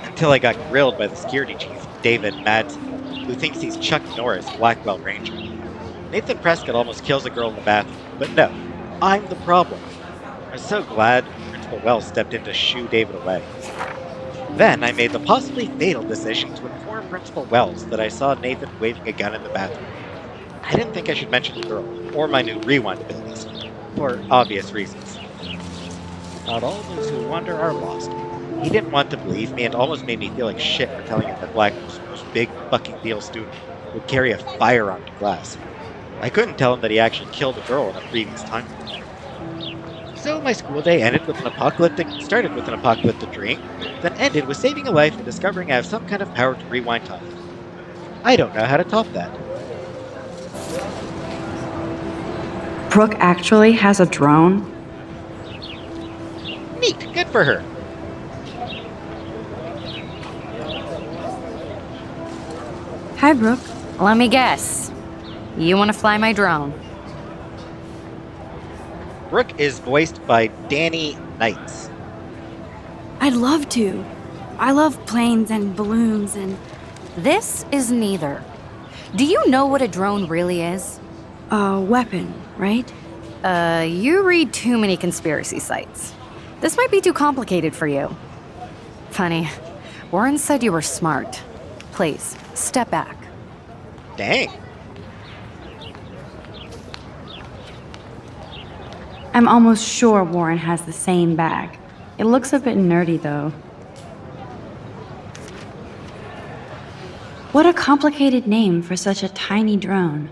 A: Until I got grilled by the security chief, David Madsen, who thinks he's Chuck Norris, Blackwell Ranger. Nathan Prescott almost kills a girl in the bathroom, but no, I'm the problem. I was so glad Principal Wells stepped in to shoo David away. Then I made the possibly fatal decision to inform Principal Wells that I saw Nathan waving a gun in the bathroom. I didn't think I should mention the girl, or my new rewind abilities, for obvious reasons. Not all those who wander are lost. He didn't want to believe me and almost made me feel like shit for telling him that Blackwell's most big fucking deal student would carry a firearm to class. I couldn't tell him that he actually killed a girl in a previous time. So my school day started with an apocalyptic dream, then ended with saving a life and discovering I have some kind of power to rewind time. I don't know how to top that.
B: Brooke actually has a drone?
A: Neat, good for her.
B: Hi, Brooke.
F: Let me guess. You want to fly my drone?
A: Brooke is voiced by Danny Knights.
B: I'd love to. I love planes and balloons and...
F: This is neither. Do you know what a drone really is?
B: A weapon, right?
F: You read too many conspiracy sites. This might be too complicated for you. Funny, Warren said you were smart. Please, step back.
A: Dang.
B: I'm almost sure Warren has the same bag. It looks a bit nerdy, though. What a complicated name for such a tiny drone.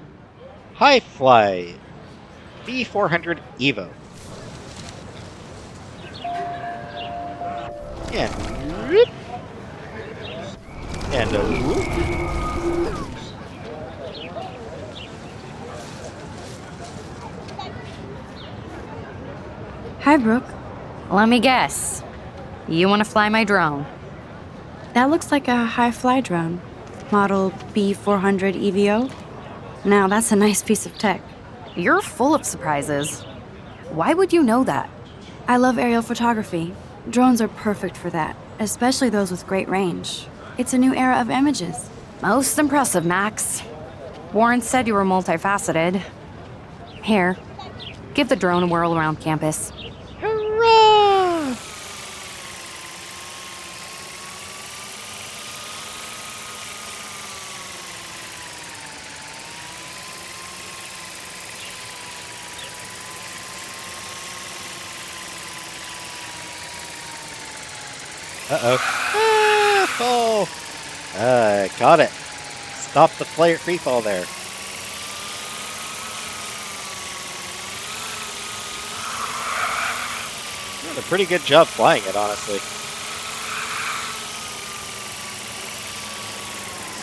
A: Hi Fly. V400 Evo. And whoop. And a whoop.
B: Hi, Brooke.
F: Let me guess. You want to fly my drone?
B: That looks like a high-fly drone. Model B400 EVO. Now, that's a nice piece of tech.
F: You're full of surprises. Why would you know that?
B: I love aerial photography. Drones are perfect for that, especially those with great range. It's a new era of images.
F: Most impressive, Max. Warren said you were multifaceted. Here, give the drone a whirl around campus.
A: Hurrah! Uh-oh. Ah, fall! Got it. Stop the free fall there. Doing a pretty good job flying it, honestly.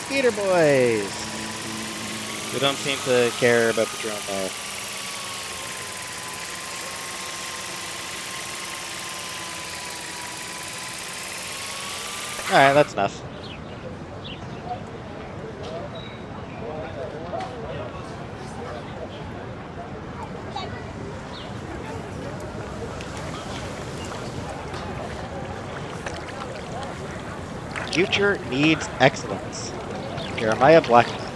A: Skater boys! We don't seem to care about the drone there. Alright, that's enough. Future needs excellence. Jeremiah Blackwell.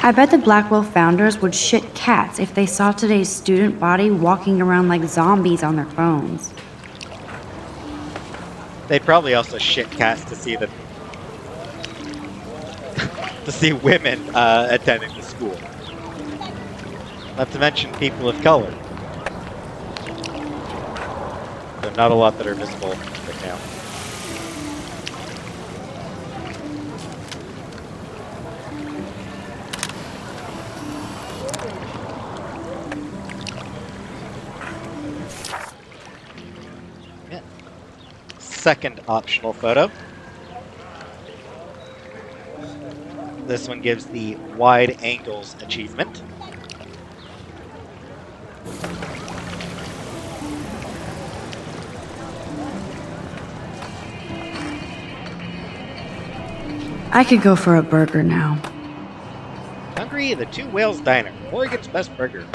B: I bet the Blackwell founders would shit cats if they saw today's student body walking around like zombies on their phones.
A: They'd probably also shit cats to see the to see women attending the school. Not to mention people of color. There are not a lot that are visible right now. Yeah. Second optional photo. This one gives the wide angles achievement.
B: I could go for a burger now.
A: Hungry, the Two Whales Diner, Oregon's best burger.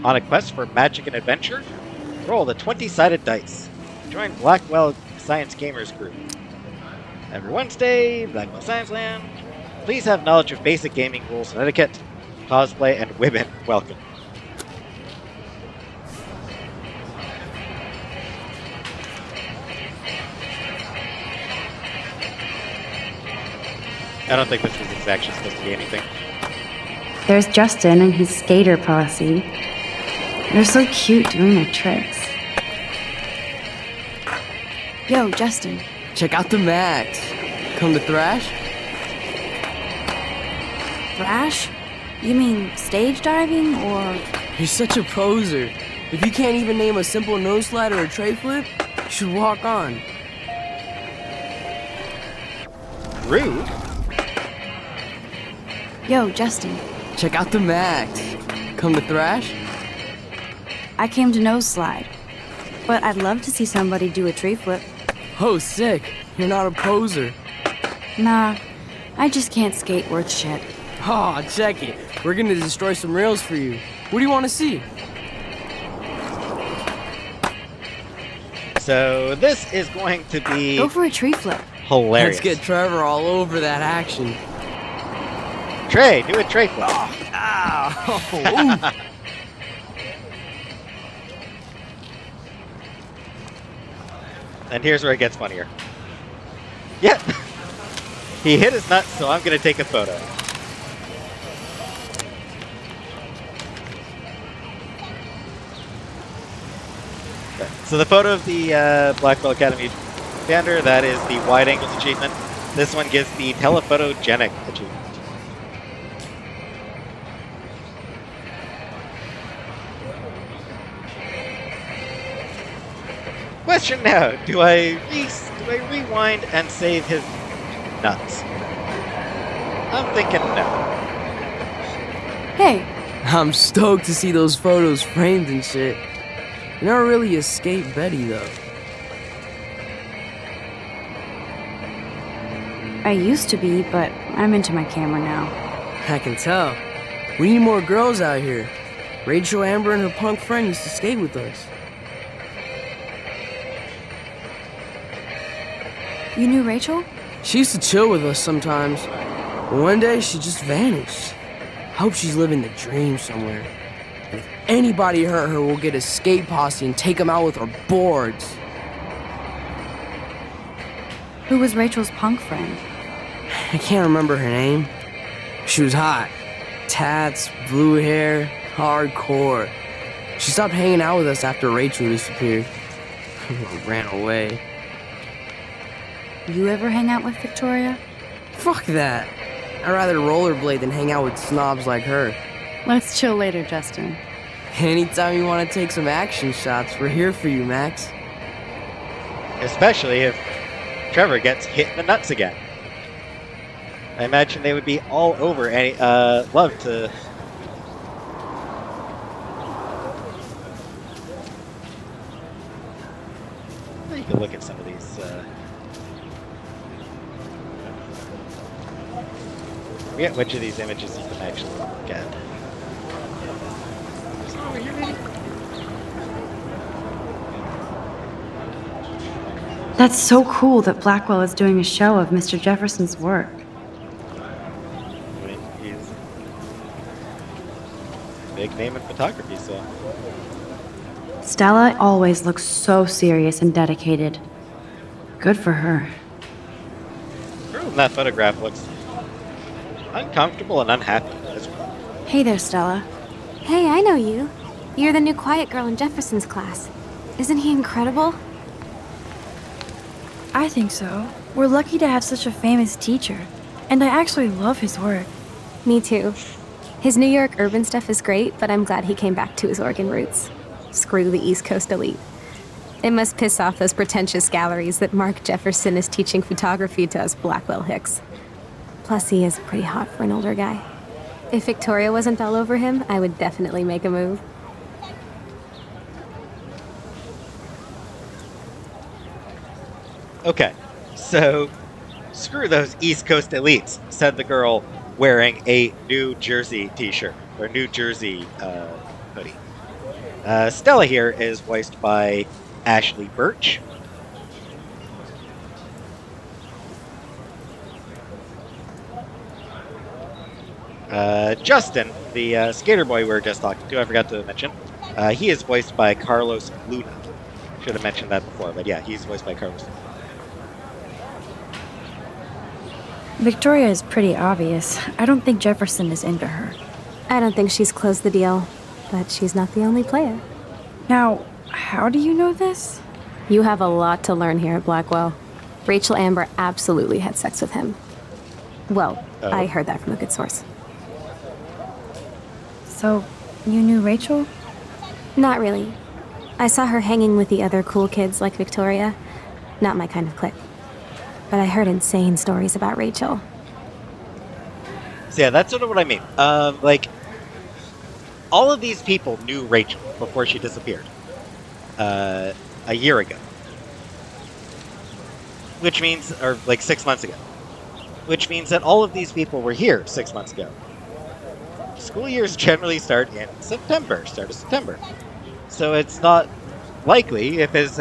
A: On a quest for magic and adventure? Roll the 20-sided dice. Join Blackwell Science Gamers group. Every Wednesday, Blackwell Science Land. Please have knowledge of basic gaming rules and etiquette. Cosplay and women welcome. I don't think this was actually supposed to be anything.
B: There's Justin and his skater posse. They're so cute doing their tricks. Yo, Justin.
H: Check out the Max. Come to thrash?
B: Thrash? You mean stage diving or...
H: You're such a poser. If you can't even name a simple nose slide or a tray flip, you should walk on.
A: Rude?
B: Yo, Justin.
H: Check out the Max. Come to thrash?
B: I came to nose slide. But I'd love to see somebody do a tree flip.
H: Oh, sick. You're not a poser.
B: Nah, I just can't skate worth shit.
H: Aw, check it. We're gonna destroy some rails for you. What do you want to see?
A: So this is going to be...
B: Go for a tree flip.
A: Hilarious.
H: Let's get Trevor all over that action.
A: Trey, do a tray flip.
H: Oh, ow.
A: And here's where it gets funnier. Yeah. He hit his nuts, so I'm going to take a photo. Okay. So the photo of the Blackwell Academy founder, that is the wide angles achievement. This one gives the telephotogenic achievement. Question now, do I rewind and save his nuts? I'm thinking no.
B: Hey.
H: I'm stoked to see those photos framed and shit. You never really escaped Betty, though.
B: I used to be, but I'm into my camera now.
H: I can tell. We need more girls out here. Rachel, Amber, and her punk friend used to skate with us.
B: You knew Rachel?
H: She used to chill with us sometimes. But one day, she just vanished. I hope she's living the dream somewhere. And if anybody hurt her, we'll get a skate posse and take them out with our boards.
B: Who was Rachel's punk friend?
H: I can't remember her name. She was hot. Tats, blue hair, hardcore. She stopped hanging out with us after Rachel disappeared. Ran away.
B: You ever hang out with Victoria?
H: Fuck that. I'd rather rollerblade than hang out with snobs like her.
B: Let's chill later, Justin.
H: Anytime you want to take some action shots, we're here for you, Max.
A: Especially if Trevor gets hit in the nuts again. I imagine they would be all over any love to... You can look at some of these... I forget which of these images you can actually look at.
B: That's so cool that Blackwell is doing a show of Mr. Jefferson's work.
A: I mean, he's a big name in photography, so.
B: Stella always looks so serious and dedicated. Good for her.
A: Girl in that photograph looks uncomfortable and unhappy as well.
B: Hey there, Stella.
D: Hey, I know you. You're the new quiet girl in Jefferson's class. Isn't he incredible?
B: I think so. We're lucky to have such a famous teacher. And I actually love his work.
D: Me too. His New York urban stuff is great, but I'm glad he came back to his Oregon roots. Screw the East Coast elite. It must piss off those pretentious galleries that Mark Jefferson is teaching photography to us Blackwell hicks. Plus, he is pretty hot for an older guy. If Victoria wasn't all over him, I would definitely make a move.
A: Okay, so screw those East Coast elites, said the girl wearing a New Jersey t-shirt, or New Jersey hoodie. Stella here is voiced by Ashley Birch. Justin, the skater boy we were just talking to, I forgot to mention, he is voiced by Carlos Luna. Should have mentioned that before, but yeah, he's voiced by Carlos Luna.
B: Victoria is pretty obvious. I don't think Jefferson is into her.
D: I don't think she's closed the deal, but she's not the only player.
B: Now, how do you know this?
D: You have a lot to learn here at Blackwell. Rachel Amber absolutely had sex with him. Well, I heard that from a good source.
B: So, you knew Rachel?
D: Not really. I saw her hanging with the other cool kids like Victoria. Not my kind of clique. But I heard insane stories about Rachel.
A: So yeah, that's sort of what I mean. Like, all of these people knew Rachel before she disappeared. A year ago. Which means, or like 6 months ago. Which means that all of these people were here 6 months ago. School years generally start in September, start of September. So it's not likely if it's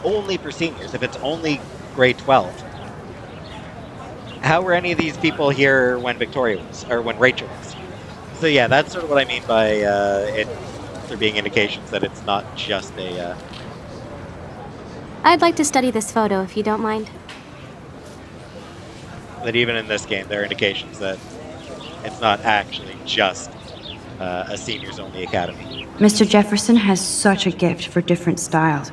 A: only for seniors, if it's only grade 12. How were any of these people here when Victoria was, or when Rachel was? So yeah, that's sort of what I mean by it there being indications that it's not just a...
D: I'd like to study this photo if you don't mind.
A: That even in this game, there are indications that it's not actually just a seniors-only academy.
B: Mr. Jefferson has such a gift for different styles.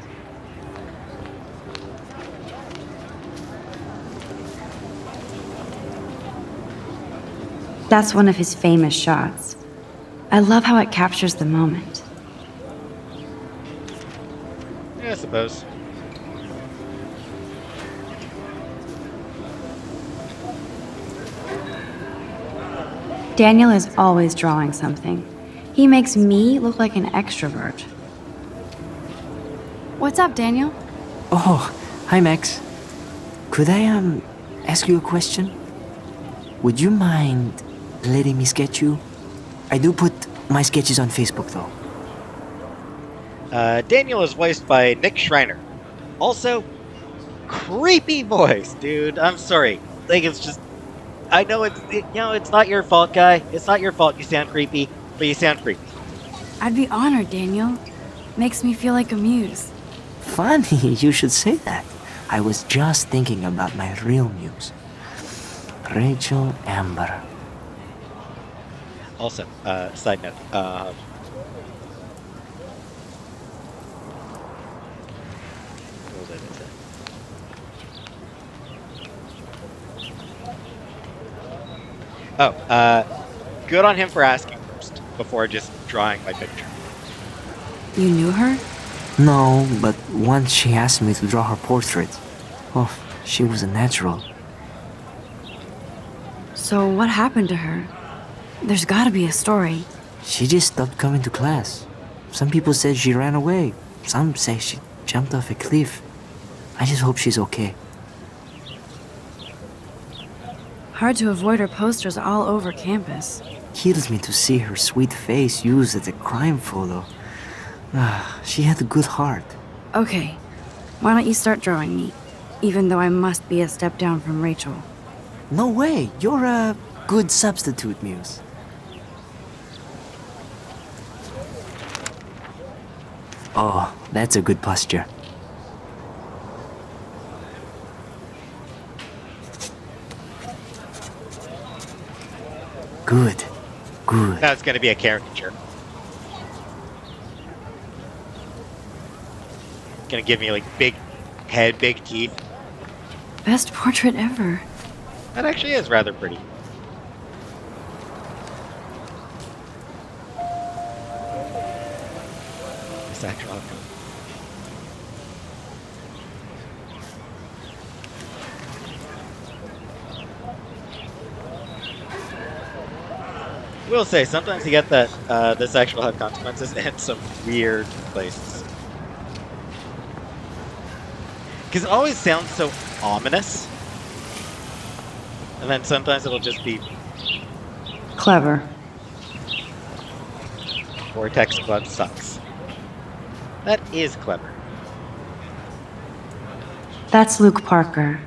B: That's one of his famous shots. I love how it captures the moment.
A: Yeah, I suppose.
B: Daniel is always drawing something. He makes me look like an extrovert. What's up, Daniel?
C: Oh, hi, Max. Could I, ask you a question? Would you mind letting me sketch you? I do put my sketches on Facebook, though.
A: Daniel is voiced by Nick Schreiner. Also, creepy voice, dude. I'm sorry. Like, it's just... I know it's not your fault, guy. It's not your fault you sound creepy, but you sound creepy.
B: I'd be honored, Daniel. Makes me feel like a muse.
C: Funny you should say that. I was just thinking about my real muse. Rachel Amber.
A: Also, side note, what was I gonna say? Oh, good on him for asking first, before just drawing my picture.
B: You knew her?
C: No, but once she asked me to draw her portrait. Oh, she was a natural.
B: So what happened to her? There's gotta be a story.
C: She just stopped coming to class. Some people said she ran away. Some say she jumped off a cliff. I just hope she's okay.
B: Hard to avoid her posters all over campus.
C: Kills me to see her sweet face used as a crime photo. She had a good heart.
B: Okay, Why don't you start drawing me? Even though I must be a step down from Rachel.
C: No way. You're a good substitute, Muse. Oh, that's a good posture. Good. Good.
A: That's going to be a caricature. Going to give me like big head, big teeth.
B: Best portrait ever.
A: That actually is rather pretty. This actual outcome. Will say sometimes you get that this actual have consequences in some weird places. Because it always sounds so ominous. And then sometimes it'll just be
B: Clever.
A: Vortex Club sucks. That is clever.
L: That's Luke Parker.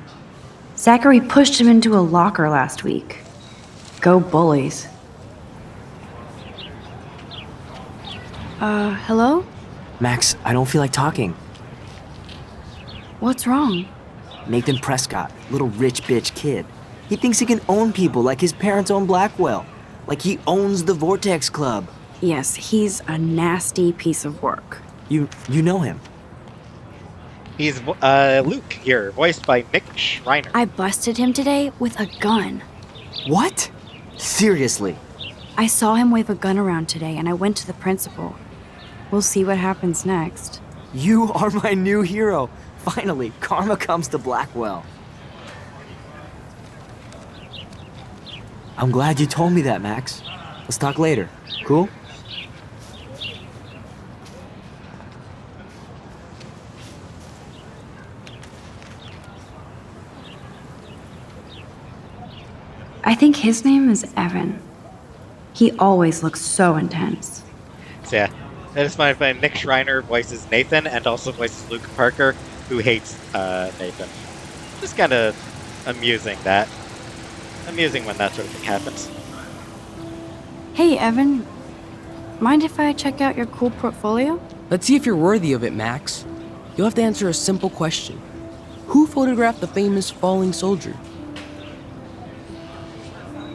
L: Zachary pushed him into a locker last week. Go bullies.
B: Hello?
C: Max, I don't feel like talking.
B: What's wrong?
C: Nathan Prescott, little rich bitch kid. He thinks he can own people like his parents own Blackwell. Like he owns the Vortex Club.
B: Yes, he's a nasty piece of work.
C: You know him.
A: He's Luke here, voiced by Nick Schreiner.
B: I busted him today with a gun.
C: What? Seriously?
B: I saw him wave a gun around today and I went to the principal. We'll see what happens next.
C: You are my new hero. Finally, karma comes to Blackwell. I'm glad you told me that, Max. Let's talk later. Cool?
L: I think his name is Evan. He always looks so intense.
A: So yeah, I just find Nick Schreiner voices Nathan and also voices Luke Parker, who hates Nathan. Just kind of amusing that. Amusing when that sort of thing happens.
B: Hey, Evan. Mind if I check out your cool portfolio?
H: Let's see if you're worthy of it, Max. You'll have to answer a simple question. Who photographed the famous falling soldier?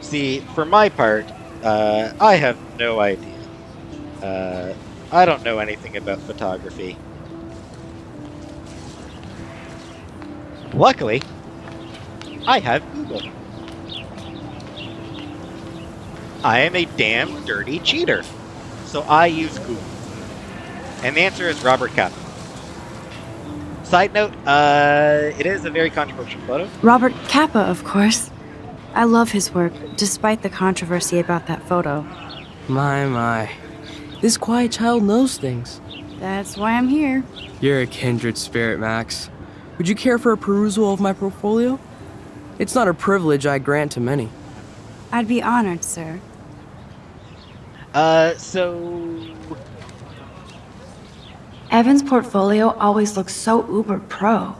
A: See, for my part, I have no idea. I don't know anything about photography. Luckily, I have Google. I am a damn dirty cheater, so I use Google. And the answer is Robert Kappa. Side note, it is a very controversial photo.
B: Robert Kappa, of course. I love his work, despite the controversy about that photo.
H: My. This quiet child knows things.
B: That's why I'm here.
H: You're a kindred spirit, Max. Would you care for a perusal of my portfolio? It's not a privilege I grant to many.
B: I'd be honored, sir.
L: Evan's portfolio always looks so uber pro.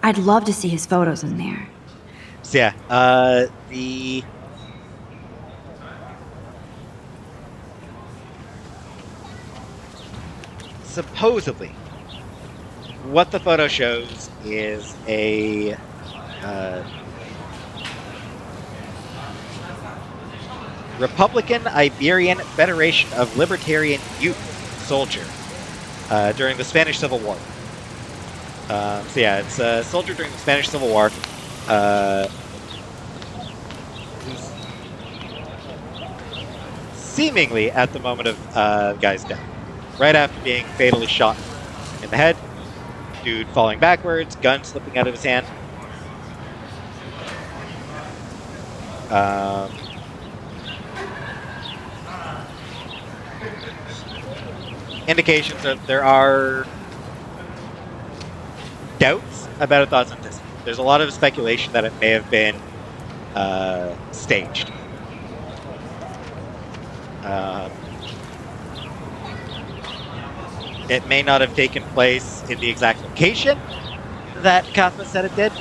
L: I'd love to see his photos in there.
A: So yeah, supposedly, what the photo shows is a Republican Iberian Federation of Libertarian Youth soldier during the Spanish Civil War. So yeah, it's a soldier during the Spanish Civil War. Who's seemingly at the moment of guy's death. Right after being fatally shot in the head. Dude falling backwards, gun slipping out of his hand. Indications that there are doubts about its authenticity. There's a lot of speculation that it may have been staged. It may not have taken place in the exact location, that Kappa said it did.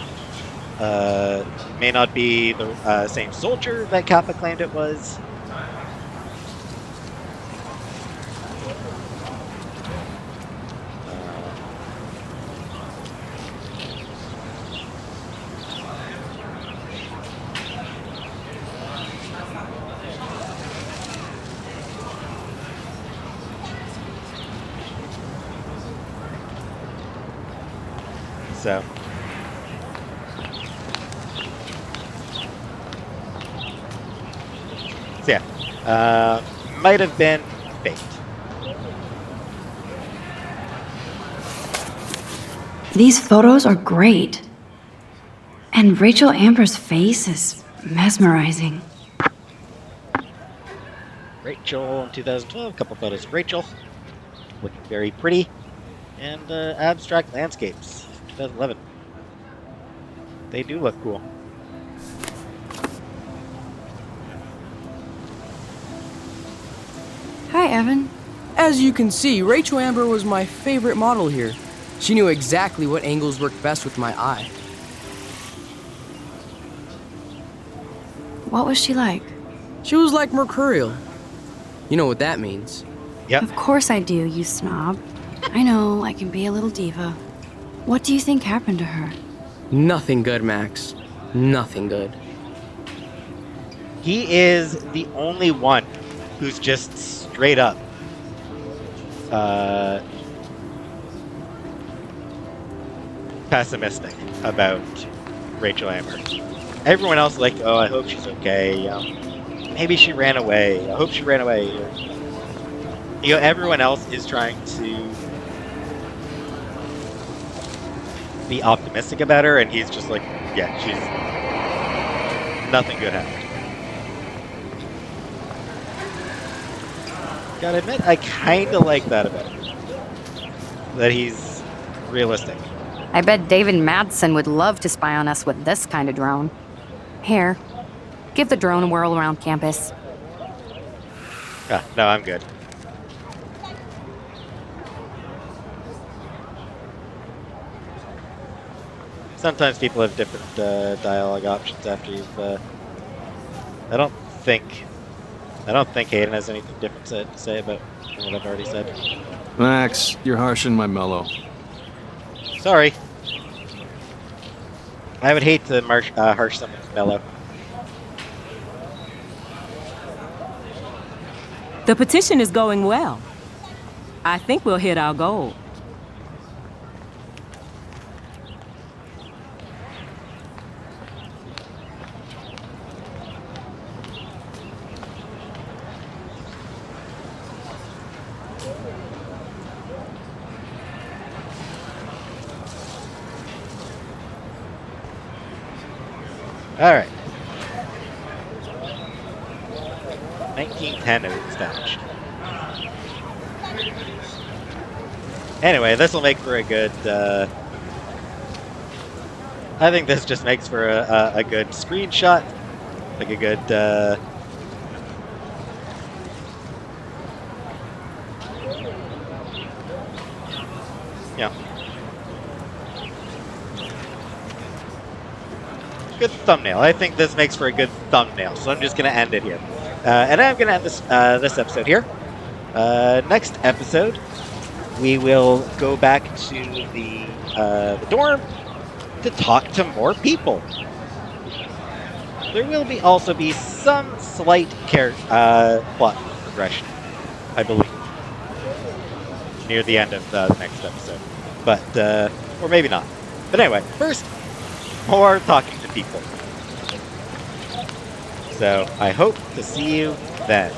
A: May not be the same soldier that Kappa claimed it was. So yeah, might have been fate.
B: These photos are great. And Rachel Amber's face is mesmerizing.
A: Rachel in 2012, a couple photos of Rachel, looking very pretty, and abstract landscapes, 2011. They do look cool.
B: Hi, Evan.
H: As you can see, Rachel Amber was my favorite model here. She knew exactly what angles worked best with my eye.
B: What was she like?
H: She was like mercurial. You know what that means.
A: Yep.
B: Of course I do, you snob. I know, I can be a little diva. What do you think happened to her?
H: Nothing good, Max. Nothing good.
A: He is the only one who's just straight up pessimistic about Rachel Amber. Everyone else is like, oh, I hope she's okay. Maybe she ran away. I hope she ran away. You know, everyone else is trying to be optimistic about her, and he's just like, yeah, she's nothing good happened. Gotta admit, I kind of like that about him. That he's realistic.
F: I bet David Madsen would love to spy on us with this kind of drone. Here, give the drone a whirl around campus.
A: Ah, no, I'm good. Sometimes people have different dialogue options after you've. I don't think Hayden has anything different to say about what I've already said.
I: Max, you're harsh and my mellow.
A: Sorry. I would hate to harsh someone's mellow.
N: The petition is going well. I think we'll hit our goal.
A: All right. 1910 it was established. Anyway, this will make for a good. I think this just makes for a good screenshot, like a good. Yeah. Good thumbnail. I think this makes for a good thumbnail, so I'm just going to end it here. And I'm going to end this episode here. Next episode, we will go back to the dorm to talk to more people. There will also be some slight plot progression, I believe, near the end of the next episode. But, or maybe not. But anyway, first, more talking to people. So I hope to see you then.